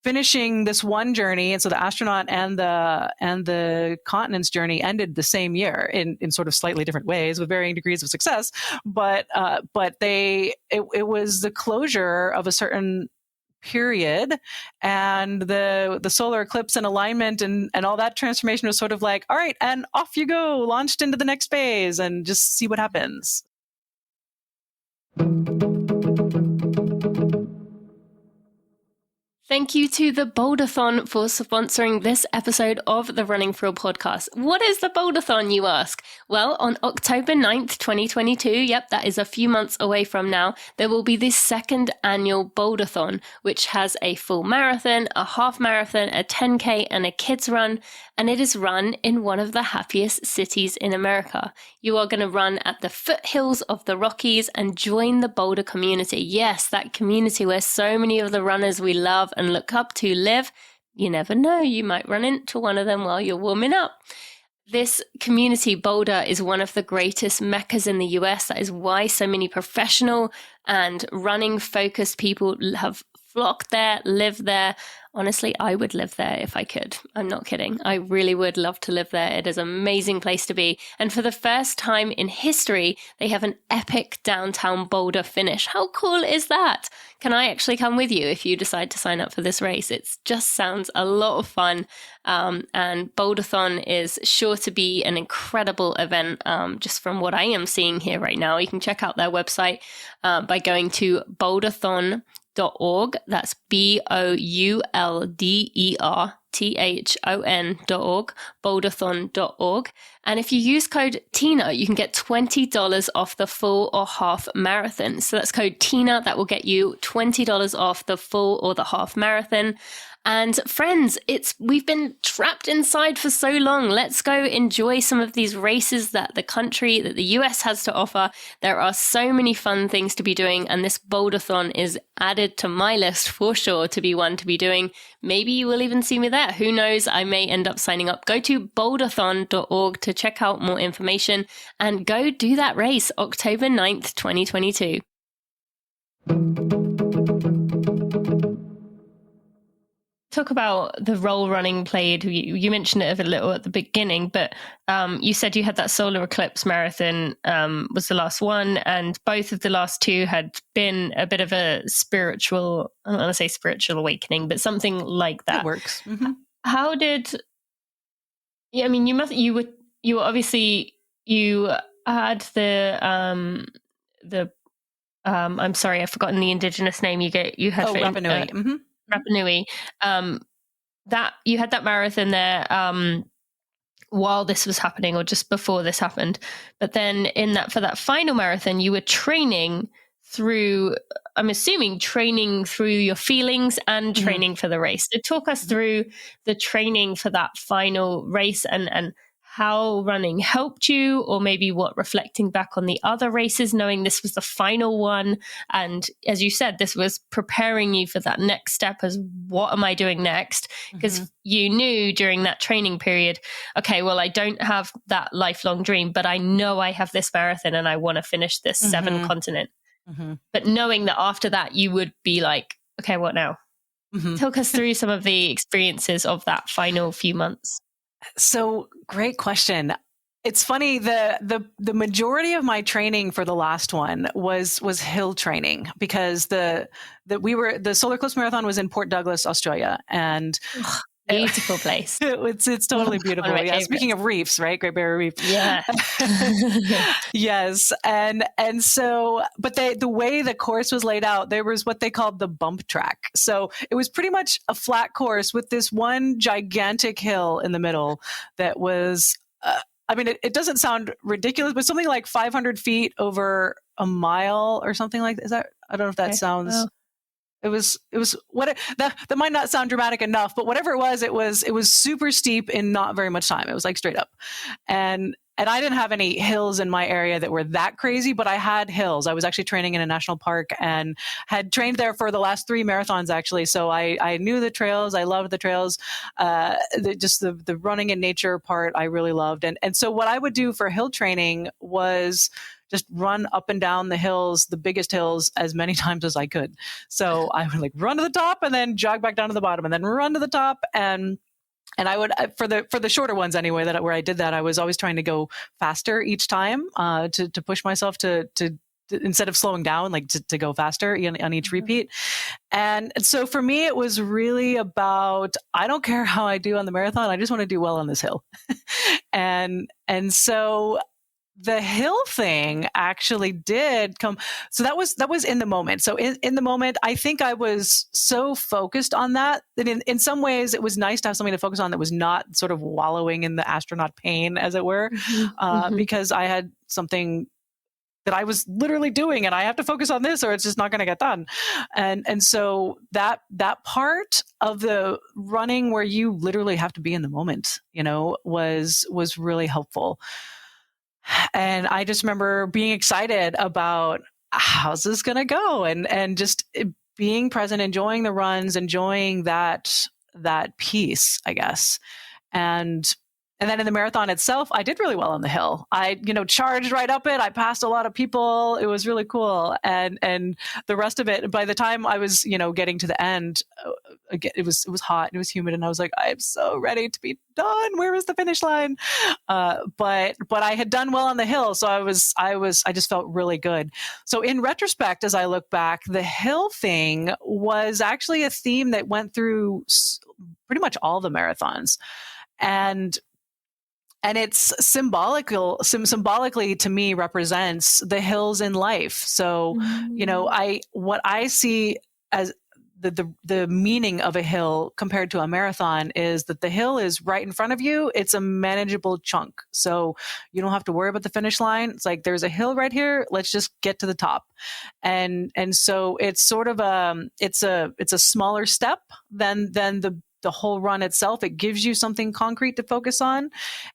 finishing this one journey. And so the astronaut and the continent's journey ended the same year in sort of slightly different ways with varying degrees of success. But it was the closure of a certain period, and the solar eclipse and alignment and all that transformation was sort of like, all right, and off you go, launched into the next phase and just see what happens. Thank you to the Boulder-thon for sponsoring this episode of the Running For Real podcast. What is the Boulder-thon, you ask? Well, on October 9th, 2022, yep, that is a few months away from now, there will be this second annual Boulder-thon, which has a full marathon, a half marathon, a 10K, and a kids run, and it is run in one of the happiest cities in America. You are going to run at the foothills of the Rockies and join the Boulder community. Yes, that community where so many of the runners we love and look up to live. You never know, you might run into one of them while you're warming up. This community, Boulder, is one of the greatest meccas in the US. That is why so many professional and running-focused people have flocked there, live there. Honestly, I would live there if I could. I'm not kidding. I really would love to live there. It is an amazing place to be. And for the first time in history, they have an epic downtown Boulder finish. How cool is that? Can I actually come with you if you decide to sign up for this race? It just sounds a lot of fun. And Boulder-thon is sure to be an incredible event, just from what I am seeing here right now. You can check out their website by going to boulderthon.org. That's BOULDERTHON.org, boulderthon.org. And if you use code TINA, you can get $20 off the full or half marathon. So that's code TINA. That will get you $20 off the full or the half marathon. And friends, we've been trapped inside for so long. Let's go enjoy some of these races that the US has to offer. There are so many fun things to be doing, and this Boulder-thon is added to my list for sure to be one to be doing. Maybe you will even see me there. Who knows? I may end up signing up. Go to boulderthon.org to check out more information and go do that race October 9th, 2022. Talk about the role running played. You mentioned it a little at the beginning, but you said you had that solar eclipse marathon was the last one, and both of the last two had been a bit of a spiritual, I don't want to say spiritual awakening, but something like that. It works. Mm-hmm. How did? Yeah, I mean, you were obviously, you had the I'm sorry, I've forgotten the indigenous name you had. Rapa Nui. Mm-hmm. Rapa Nui, that you had that marathon there while this was happening or just before this happened. But then for that final marathon, you were training through, I'm assuming, training through your feelings and training for the race. So talk us through the training for that final race and how running helped you, or maybe what reflecting back on the other races, knowing this was the final one. And as you said, this was preparing you for that next step as what am I doing next? Because you knew during that training period, okay, well, I don't have that lifelong dream, but I know I have this marathon and I want to finish this 7 continent. But knowing that after that, you would be like, okay, what now? Talk us through some of the experiences of that final few months. So great question. It's funny, the majority of my training for the last one was hill training, because the Solar Eclipse Marathon was in Port Douglas, Australia, and beautiful place. It's totally beautiful. Yeah. Favorites. Speaking of reefs, right? Great Barrier Reef. Yeah. Yes. And so, but the way the course was laid out, there was what they called the bump track. So it was pretty much a flat course with this one gigantic hill in the middle that was, I mean, it doesn't sound ridiculous, but something like 500 feet over a mile or something like that. Is that, I don't know if that sounds... That might not sound dramatic enough, but whatever it was super steep in not very much time. It was like straight up. And I didn't have any hills in my area that were that crazy, but I had hills. I was actually training in a national park and had trained there for the last 3 marathons, actually. So I knew the trails. I loved the trails. The running in nature part I really loved. And so what I would do for hill training was just run up and down the hills, the biggest hills, as many times as I could. So I would like run to the top and then jog back down to the bottom and then run to the top. And I would, for the shorter ones anyway, where I did that, I was always trying to go faster each time, to push myself to instead of slowing down, like to go faster on each repeat. And so for me, it was really about, I don't care how I do on the marathon. I just want to do well on this hill. and so the hill thing actually did come. So that was in the moment. So in the moment, I think I was so focused on that in some ways it was nice to have something to focus on that was not sort of wallowing in the astronaut pain, as it were, because I had something that I was literally doing and I have to focus on this or it's just not going to get done. And so that part of the running where you literally have to be in the moment, was really helpful. And I just remember being excited about how's this going to go and just being present, enjoying the runs, enjoying that piece, I guess. And then in the marathon itself, I did really well on the hill. I, charged right up it. I passed a lot of people. It was really cool. And the rest of it, by the time I was, getting to the end, it was hot and it was humid. And I was like, I'm so ready to be done. Where is the finish line? But I had done well on the hill. So I just felt really good. So in retrospect, as I look back, the hill thing was actually a theme that went through pretty much all the marathons. And it's symbolically to me represents the hills in life. So, what I see as the meaning of a hill compared to a marathon is that the hill is right in front of you. It's a manageable chunk. So you don't have to worry about the finish line. It's like, there's a hill right here. Let's just get to the top. And so it's sort of it's a smaller step than the whole run itself. It gives you something concrete to focus on.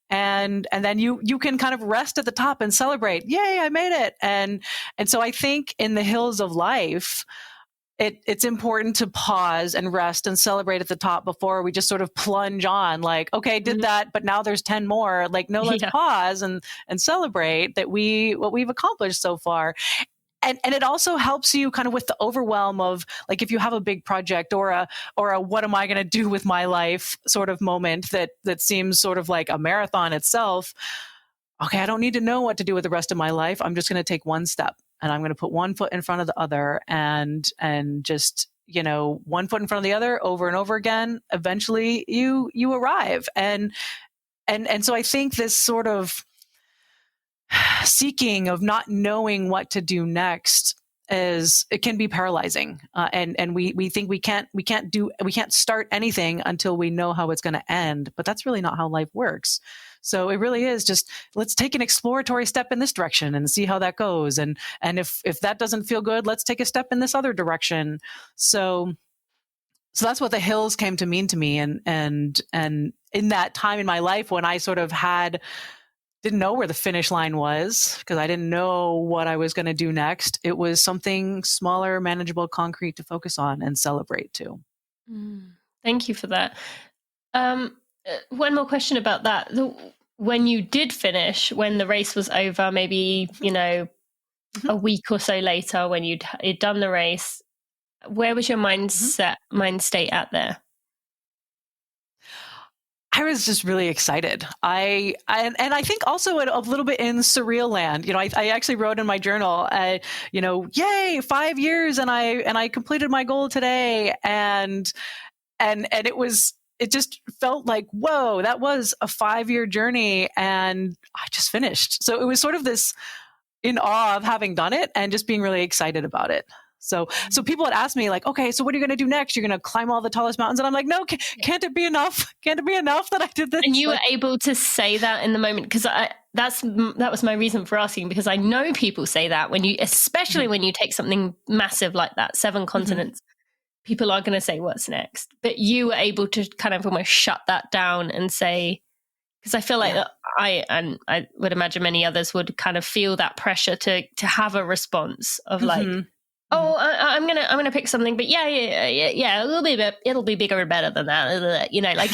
And then you can kind of rest at the top and celebrate. Yay, I made it. And so I think in the hills of life, it's important to pause and rest and celebrate at the top before we just sort of plunge on like, okay, did that, but now there's 10 more. Like, no, let's pause and celebrate what we've accomplished so far. And it also helps you kind of with the overwhelm of like, if you have a big project or a what am I going to do with my life sort of moment that seems sort of like a marathon itself. Okay, I don't need to know what to do with the rest of my life. I'm just going to take one step and I'm going to put one foot in front of the other and just, one foot in front of the other over and over again. Eventually you arrive. And so I think this sort of seeking of not knowing what to do next it can be paralyzing. And we think we can't start anything until we know how it's going to end, but that's really not how life works. So it really is just, let's take an exploratory step in this direction and see how that goes. And if that doesn't feel good, let's take a step in this other direction. So that's what the hills came to mean to me. And in that time in my life when I sort of didn't know where the finish line was because I didn't know what I was going to do next. It was something smaller, manageable, concrete to focus on and celebrate too. Thank you for that. One more question about that. When you did finish, when the race was over, maybe, a week or so later when you'd done the race, where was your mind state at there? I was just really excited. I think also a little bit in surreal land. I actually wrote in my journal, yay, 5 years and I completed my goal today. And it just felt like, whoa, that was a 5-year journey and I just finished. So it was sort of this in awe of having done it and just being really excited about it. So people had asked me like, okay, so what are you going to do next? You're going to climb all the tallest mountains. And I'm like, no, can't it be enough? Can't it be enough that I did this? And you were able to say that in the moment because that was my reason for asking, because I know people say that especially when you take something massive like that, 7 continents. people are going to say what's next, but you were able to kind of almost shut that down and say, because I feel like I would imagine many others would kind of feel that pressure to have a response of like, I'm gonna pick something, but yeah, it'll be bigger and better than that, like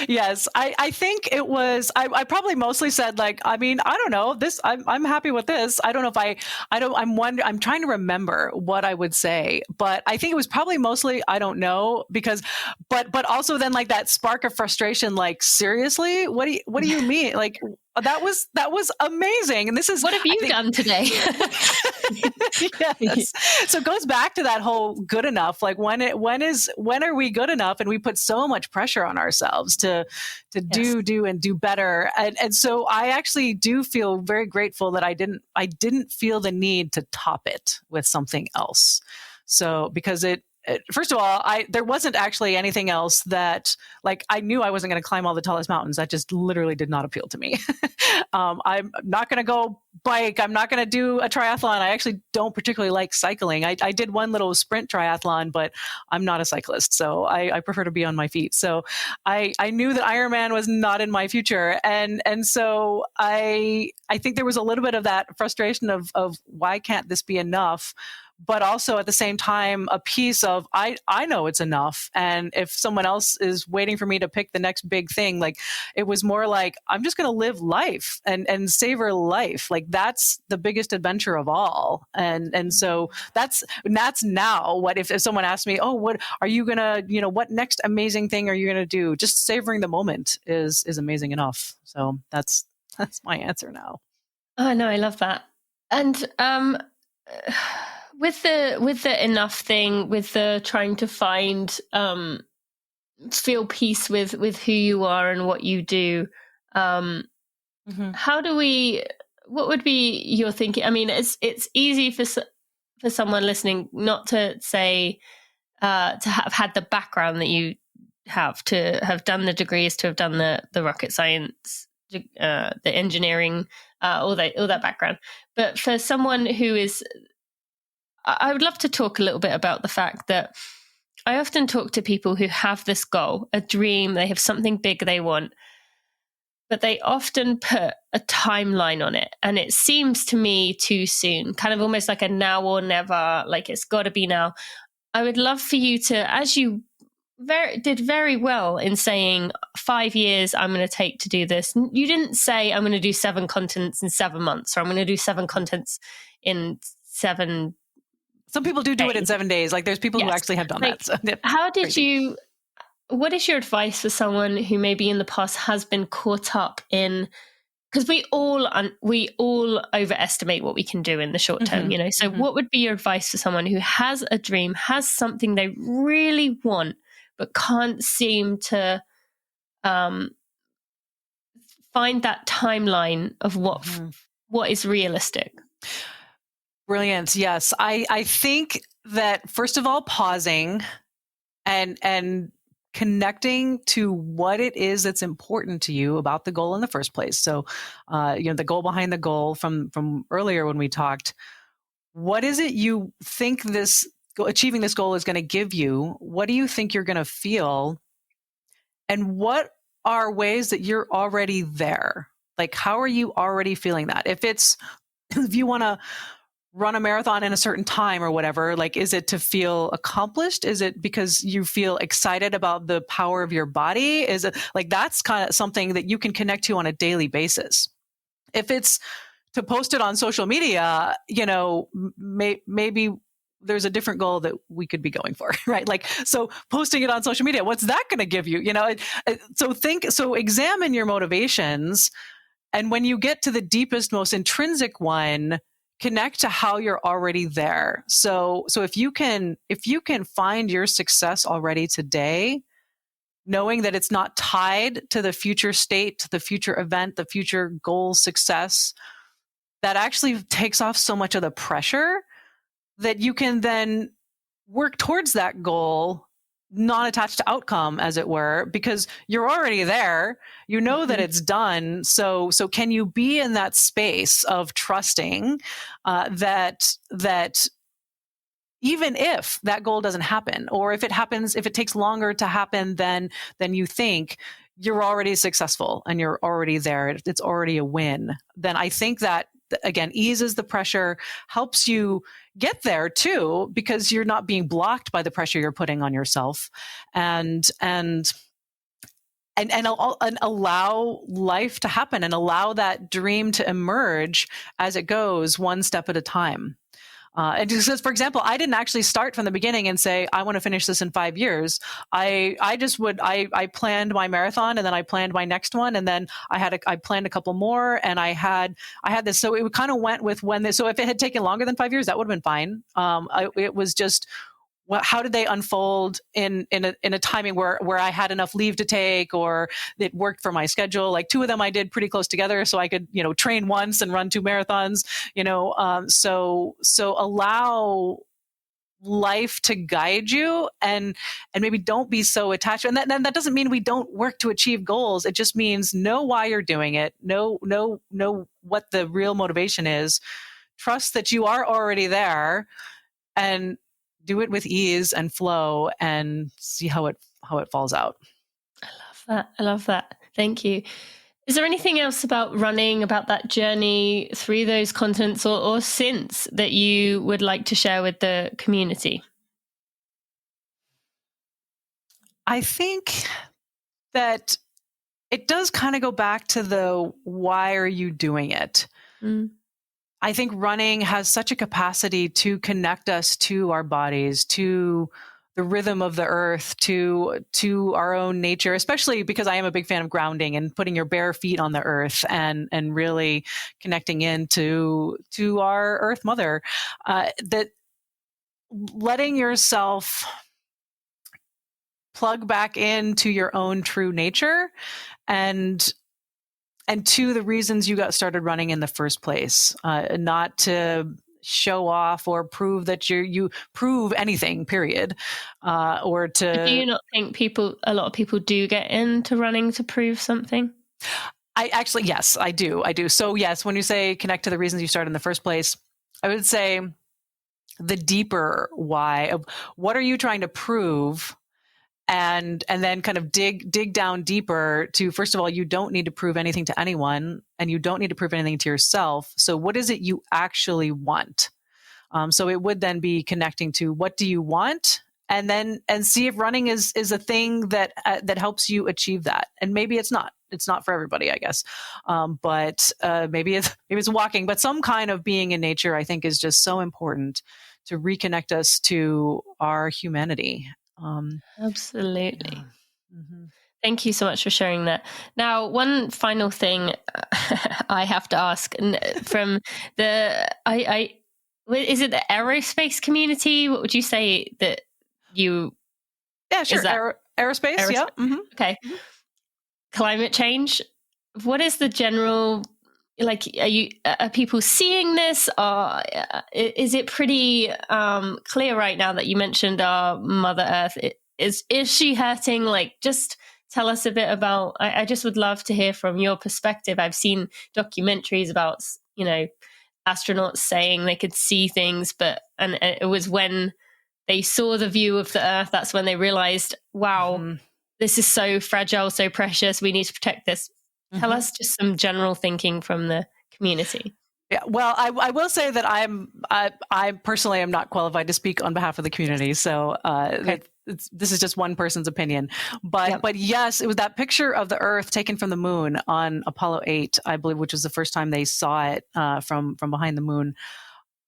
Yes, I think it was. I probably mostly said like, I mean, I don't know this. I'm happy with this. I don't know if I'm trying to remember what I would say, but I think it was probably mostly I don't know because, but also then like that spark of frustration. Like seriously, what do you mean? Like that was amazing, and this is what have you done today? Yes. So it goes back to that whole good enough. Like when are we good enough? And we put so much pressure on ourselves to do and do better. And so I actually do feel very grateful that I didn't feel the need to top it with something else. So because first of all, there wasn't actually anything else that, like, I knew I wasn't going to climb all the tallest mountains. That just literally did not appeal to me. I'm not going to go bike. I'm not going to do a triathlon. I actually don't particularly like cycling. I did one little sprint triathlon, but I'm not a cyclist, so I prefer to be on my feet. So I knew that Ironman was not in my future, and so I think there was a little bit of that frustration of why can't this be enough? But also at the same time, a piece of, I know it's enough. And if someone else is waiting for me to pick the next big thing, like it was more like, I'm just going to live life and savor life. Like that's the biggest adventure of all. And so that's now what, if someone asks me, oh, what are you going to, what next amazing thing are you going to do? Just savoring the moment is amazing enough. So that's my answer now. Oh, no, I love that. And, with the enough thing, with the trying to find feel peace with who you are and what you do, how do we, what would be your thinking? I mean, it's easy for someone listening not to say to have had the background that you have, to have done the degrees, to have done the rocket science, the engineering, all that background. But for someone who is, I would love to talk a little bit about the fact that I often talk to people who have this goal, a dream, they have something big they want, but they often put a timeline on it. And it seems to me too soon, kind of almost like a now or never, like it's got to be now. I would love for you to, as you did very well in saying 5 years I'm going to take to do this. You didn't say I'm going to do 7 continents in 7 months, or I'm going to do 7 continents in 7. Some people do it in 7 days. Like there's people who actually have done that. So, how did you, what is your advice for someone who maybe in the past has been caught up in, because we all overestimate what we can do in the short term, So what would be your advice for someone who has a dream, has something they really want, but can't seem to find that timeline of what is realistic? Brilliant. Yes. I think that first of all, pausing and connecting to what it is that's important to you about the goal in the first place. So, the goal behind the goal from earlier when we talked, what is it you think achieving this goal is going to give you? What do you think you're going to feel? And what are ways that you're already there? Like, how are you already feeling that? If you want to run a marathon in a certain time or whatever, like, is it to feel accomplished? Is it because you feel excited about the power of your body? Is it like, that's kind of something that you can connect to on a daily basis. If it's to post it on social media, maybe there's a different goal that we could be going for, right? Like, so posting it on social media, what's that going to give you? So examine your motivations. And when you get to the deepest, most intrinsic one, connect to how you're already there. So if you can find your success already today, knowing that it's not tied to the future state, to the future event, the future goal success, that actually takes off so much of the pressure that you can then work towards that goal, not attached to outcome, as it were, because you're already there. You know that it's done. So can you be in that space of trusting that even if that goal doesn't happen, or if it happens, if it takes longer to happen than you think, you're already successful and you're already there. It's already a win. Then I think that, again, eases the pressure, helps you get there too, because you're not being blocked by the pressure you're putting on yourself, and allow life to happen and allow that dream to emerge as it goes, one step at a time. And because, for example, I didn't actually start from the beginning and say, I want to finish this in 5 years. I planned my marathon, and then I planned my next one. And then I planned a couple more, and I had this. So it kind of went with so if it had taken longer than 5 years, that would have been fine. It was just, how did they unfold in a timing where I had enough leave to take, or it worked for my schedule. Like 2 of them I did pretty close together, so I could, train once and run 2 marathons, so allow life to guide you, and maybe don't be so attached. And that doesn't mean we don't work to achieve goals. It just means know why you're doing it. Know what the real motivation is. Trust that you are already there, and do it with ease and flow, and see how it falls out. I love that. Thank you. Is there anything else about running, about that journey through those continents or since, that you would like to share with the community? I think that it does kind of go back to the why are you doing it? Mm. I think running has such a capacity to connect us to our bodies, to the rhythm of the earth, to our own nature, especially because I am a big fan of grounding and putting your bare feet on the earth and really connecting into our earth mother. That letting yourself plug back into your own true nature and to the reasons you got started running in the first place, not to show off or prove that you prove anything, period, or to. Do you not think a lot of people do get into running to prove something? Yes, I do. So yes, when you say connect to the reasons you started in the first place, I would say the deeper why of what are you trying to prove? And then kind of dig down deeper to, first of all, you don't need to prove anything to anyone, and you don't need to prove anything to yourself. So what is it you actually want? So it would then be connecting to what do you want, and see if running is a thing that helps you achieve that. And maybe it's not for everybody, I guess. But maybe it's walking, but some kind of being in nature, I think, is just so important to reconnect us to our humanity. Absolutely. Yeah. Mm-hmm. Thank you so much for sharing that. Now, one final thing I have to ask, from is it the aerospace community? What would you say that you? Yeah, sure. Aerospace. Yeah. Mm-hmm. Okay. Mm-hmm. Climate change. What is the general? Like, are people seeing this, or is it pretty clear right now that you mentioned our Mother Earth? Is she hurting? Like, just tell us a bit about. I just would love to hear from your perspective. I've seen documentaries about astronauts saying they could see things, and it was when they saw the view of the Earth, that's when they realized, wow, mm-hmm. This is so fragile, so precious. We need to protect this. Tell us just some general thinking from the community. Yeah, well, I will say that I personally am not qualified to speak on behalf of the community. So okay. This is just one person's opinion. But yes, it was that picture of the Earth taken from the moon on Apollo 8, I believe, which was the first time they saw it from behind the moon,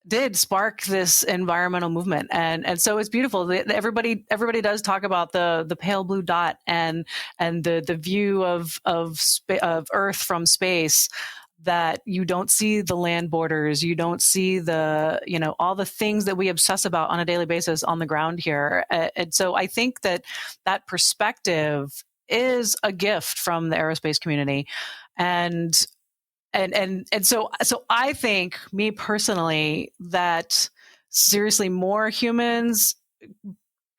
did spark this environmental movement, and so it's beautiful. Everybody does talk about the pale blue dot and the view of Earth from space. That you don't see the land borders, you don't see all the things that we obsess about on a daily basis on the ground here. And so I think that perspective is a gift from the aerospace community, and so I think, me personally, that seriously more humans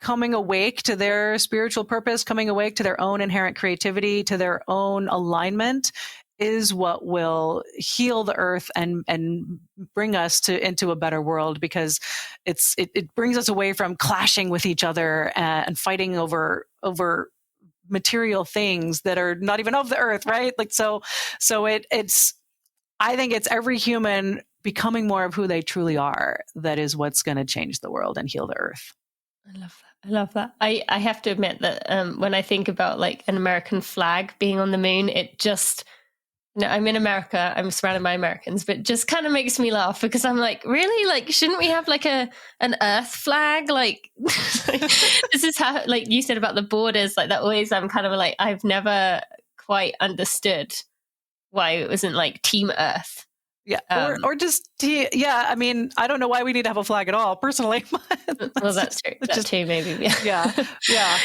coming awake to their spiritual purpose, coming awake to their own inherent creativity, to their own alignment, is what will heal the earth and bring us into a better world, because it brings us away from clashing with each other and fighting over material things that are not even of the earth, right? Like it's I think it's every human becoming more of who they truly are that is what's going to change the world and heal the earth. I love that. I love that. I have to admit that when I think about like an American flag being on the moon, it just, I'm in America, I'm surrounded by Americans, but it just kind of makes me laugh, because I'm like, really? Like, shouldn't we have like an earth flag? Like, this is how, like you said about the borders, like that always, I'm kind of like, I've never quite understood why it wasn't like Team Earth. Yeah. Or just, I mean, I don't know why we need to have a flag at all, personally. Well, that's true. That too, maybe. Yeah. Yeah.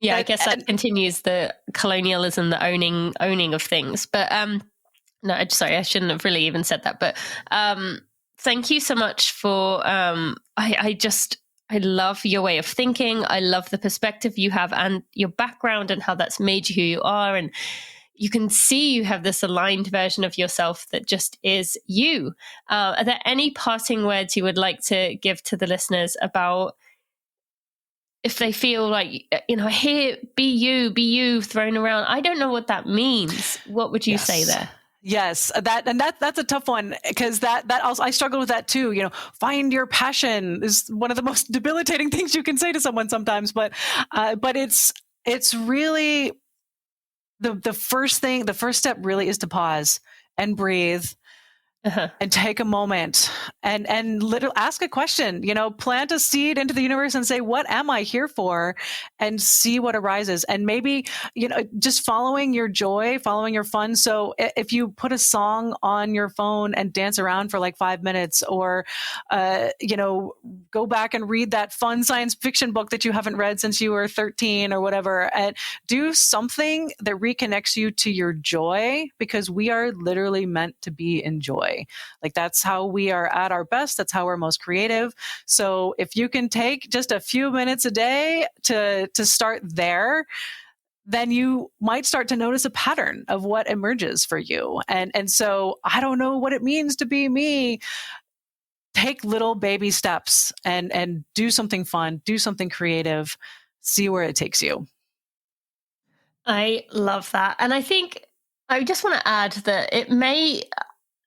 Yeah, I guess that continues the colonialism, the owning of things. But no, sorry, I shouldn't have really even said that. But thank you so much for, I love your way of thinking. I love the perspective you have and your background and how that's made you who you are. And you can see you have this aligned version of yourself that just is you. Are there any parting words you would like to give to the listeners about, if they feel like, I hear be you thrown around, I don't know what that means. What would you say there? Yes, that's a tough one, because that also, I struggle with that too. Find your passion is one of the most debilitating things you can say to someone sometimes, but it's really the first step really is to pause and breathe. And take a moment and literally ask a question, plant a seed into the universe and say, what am I here for? And see what arises. And maybe, just following your joy, following your fun. So if you put a song on your phone and dance around for like 5 minutes, or, go back and read that fun science fiction book that you haven't read since you were 13 or whatever, and do something that reconnects you to your joy, because we are literally meant to be in joy. Like, that's how we are at our best. That's how we're most creative. So if you can take just a few minutes a day to start there, then you might start to notice a pattern of what emerges for you. And so I don't know what it means to be me. Take little baby steps and do something fun, do something creative, see where it takes you. I love that. And I think I just want to add that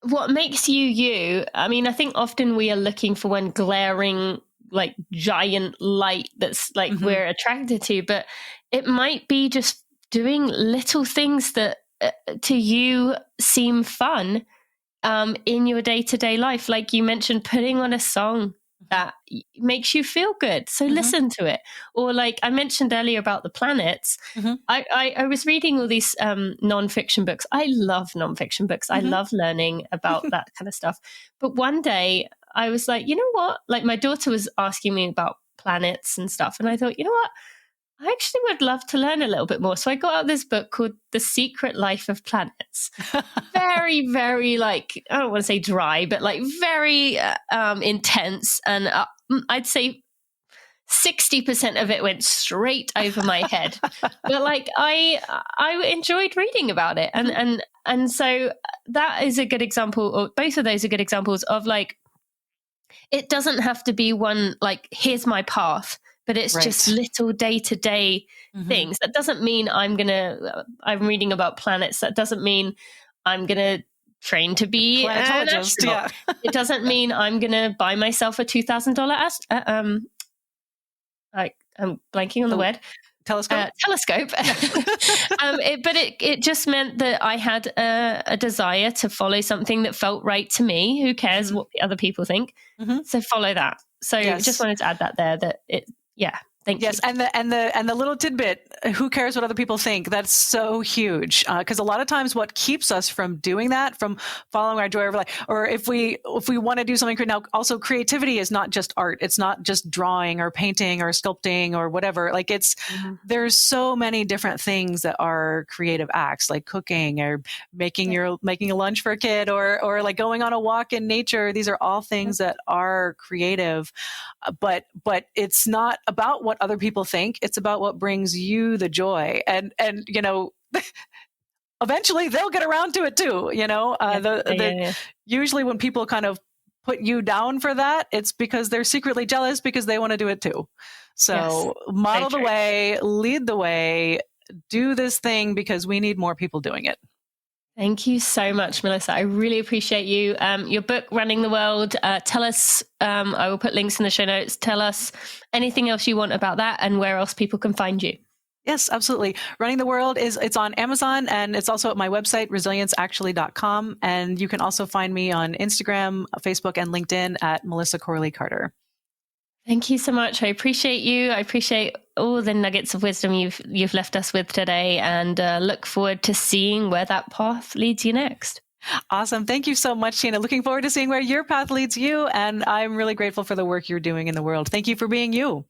what makes you, I mean, I think often we are looking for one glaring, like giant light that's like we're attracted to, but it might be just doing little things that to you seem fun in your day-to-day life. Like you mentioned, putting on a song that makes you feel good. So listen to it. Or like I mentioned earlier about the planets, I was reading all these nonfiction books. I love nonfiction books. I love learning about that kind of stuff. But one day I was like, you know what? Like my daughter was asking me about planets and stuff. And I thought, you know what? I actually would love to learn a little bit more. So I got out this book called The Secret Life of Planets. Very, very like, I don't want to say dry, but like very intense. And I'd say 60% of it went straight over my head. But like I enjoyed reading about it. And so that is a good example, or both of those are good examples of like, it doesn't have to be one, like, here's my path. But it's just little day-to-day things. That doesn't mean I'm reading about planets. That doesn't mean I'm going to train to be an astronaut. Yeah. It doesn't mean I'm going to buy myself a $2,000 I'm blanking on the word. Telescope. But it just meant that I had a desire to follow something that felt right to me. Who cares what other people think? So follow that. So just wanted to add that there, thank you. Yes, and the little tidbit, who cares what other people think? That's so huge, because a lot of times what keeps us from doing that, from following our joy, or if we want to do something now, also creativity is not just art. It's not just drawing or painting or sculpting or whatever. Like there's so many different things that are creative acts, like cooking or making a lunch for a kid, or like going on a walk in nature. These are all things that are creative, but it's not about what other people think. It's about what brings you the joy. And eventually they'll get around to it too. Usually when people kind of put you down for that, it's because they're secretly jealous because they want to do it too. So model the way, lead the way, do this thing because we need more people doing it. Thank you so much, Melissa. I really appreciate you. Your book, Running the World, tell us, I will put links in the show notes. Tell us anything else you want about that and where else people can find you. Yes, absolutely. Running the World it's on Amazon, and it's also at my website, resilienceactually.com. And you can also find me on Instagram, Facebook, and LinkedIn at Melissa Corley Carter. Thank you so much. I appreciate you. I appreciate all the nuggets of wisdom you've left us with today, and look forward to seeing where that path leads you next. Awesome. Thank you so much, Tina. Looking forward to seeing where your path leads you. And I'm really grateful for the work you're doing in the world. Thank you for being you.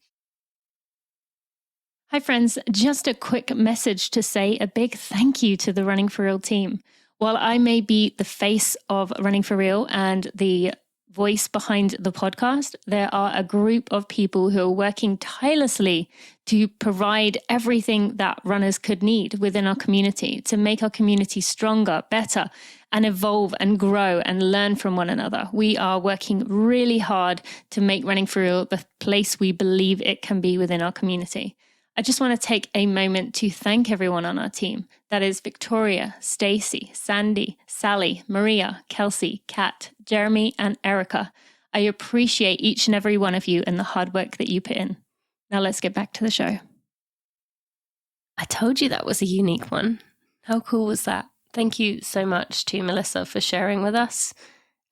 Hi, friends. Just a quick message to say a big thank you to the Running for Real team. While I may be the face of Running for Real and the voice behind the podcast, there are a group of people who are working tirelessly to provide everything that runners could need within our community to make our community stronger, better, and evolve and grow and learn from one another. We are working really hard to make Running for Real the place we believe it can be within our community. I just want to take a moment to thank everyone on our team. That is Victoria, Stacy, Sandy, Sally, Maria, Kelsey, Kat, Jeremy, and Erica. I appreciate each and every one of you and the hard work that you put in. Now let's get back to the show. I told you that was a unique one. How cool was that? Thank you so much to Melissa for sharing with us.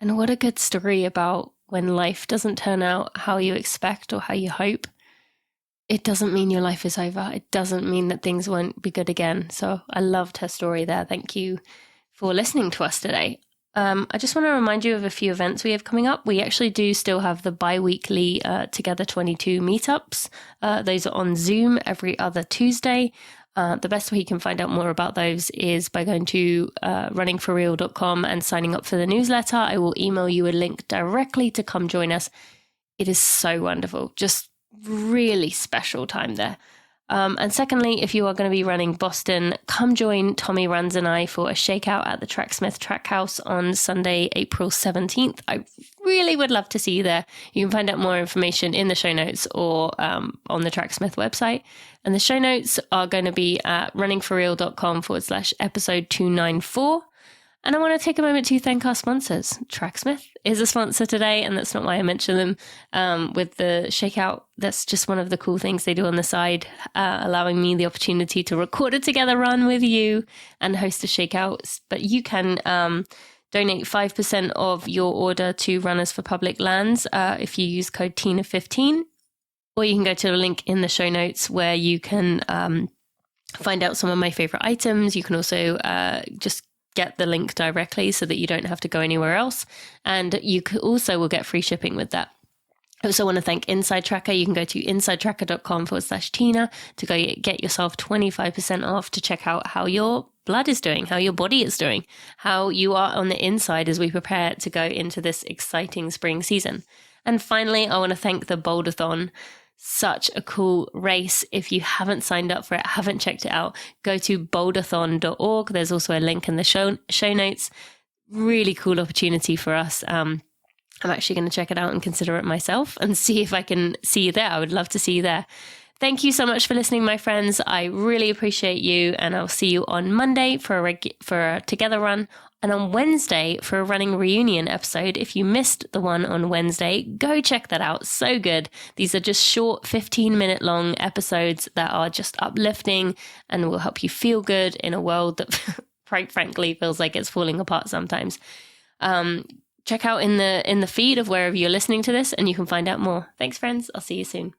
And what a good story about when life doesn't turn out how you expect or how you hope. It doesn't mean your life is over. It doesn't mean that things won't be good again. So I loved her story there. Thank you for listening to us today. I just want to remind you of a few events we have coming up. We actually do still have the bi-weekly Together 22 meetups. Those are on Zoom every other Tuesday. The best way you can find out more about those is by going to runningforreal.com and signing up for the newsletter. I will email you a link directly to come join us. It is so wonderful. Just really special time there. And secondly, if you are going to be running Boston, come join Tommy Runs and I for a shakeout at the Tracksmith Trackhouse on Sunday, April 17th. I really would love to see you there. You can find out more information in the show notes or on the Tracksmith website. And the show notes are going to be at runningforreal.com/episode 294. And I want to take a moment to thank our sponsors. Tracksmith is a sponsor today, and that's not why I mention them. With the Shakeout, that's just one of the cool things they do on the side, allowing me the opportunity to record a together run with you and host a Shakeout. But you can donate 5% of your order to Runners for Public Lands if you use code TINA15. Or you can go to the link in the show notes where you can find out some of my favorite items. You can also just get the link directly so that you don't have to go anywhere else. And you also will get free shipping with that. I also want to thank InsideTracker. You can go to InsideTracker.com/Tina to go get yourself 25% off to check out how your blood is doing, how your body is doing, how you are on the inside as we prepare to go into this exciting spring season. And finally, I want to thank the Boulder-thon. Such a cool race. If you haven't signed up for it, haven't checked it out, go to boulderthon.org. There's also a link in the show notes. Really cool opportunity for us. I'm actually going to check it out and consider it myself and see if I can see you there. I would love to see you there. Thank you so much for listening, my friends. I really appreciate you, and I'll see you on Monday for a Together run, and on Wednesday for a running reunion episode. If you missed the one on Wednesday, go check that out. So good. These are just short 15-minute long episodes that are just uplifting and will help you feel good in a world that, quite frankly, feels like it's falling apart sometimes. Check out in the feed of wherever you're listening to this, and you can find out more. Thanks, friends. I'll see you soon.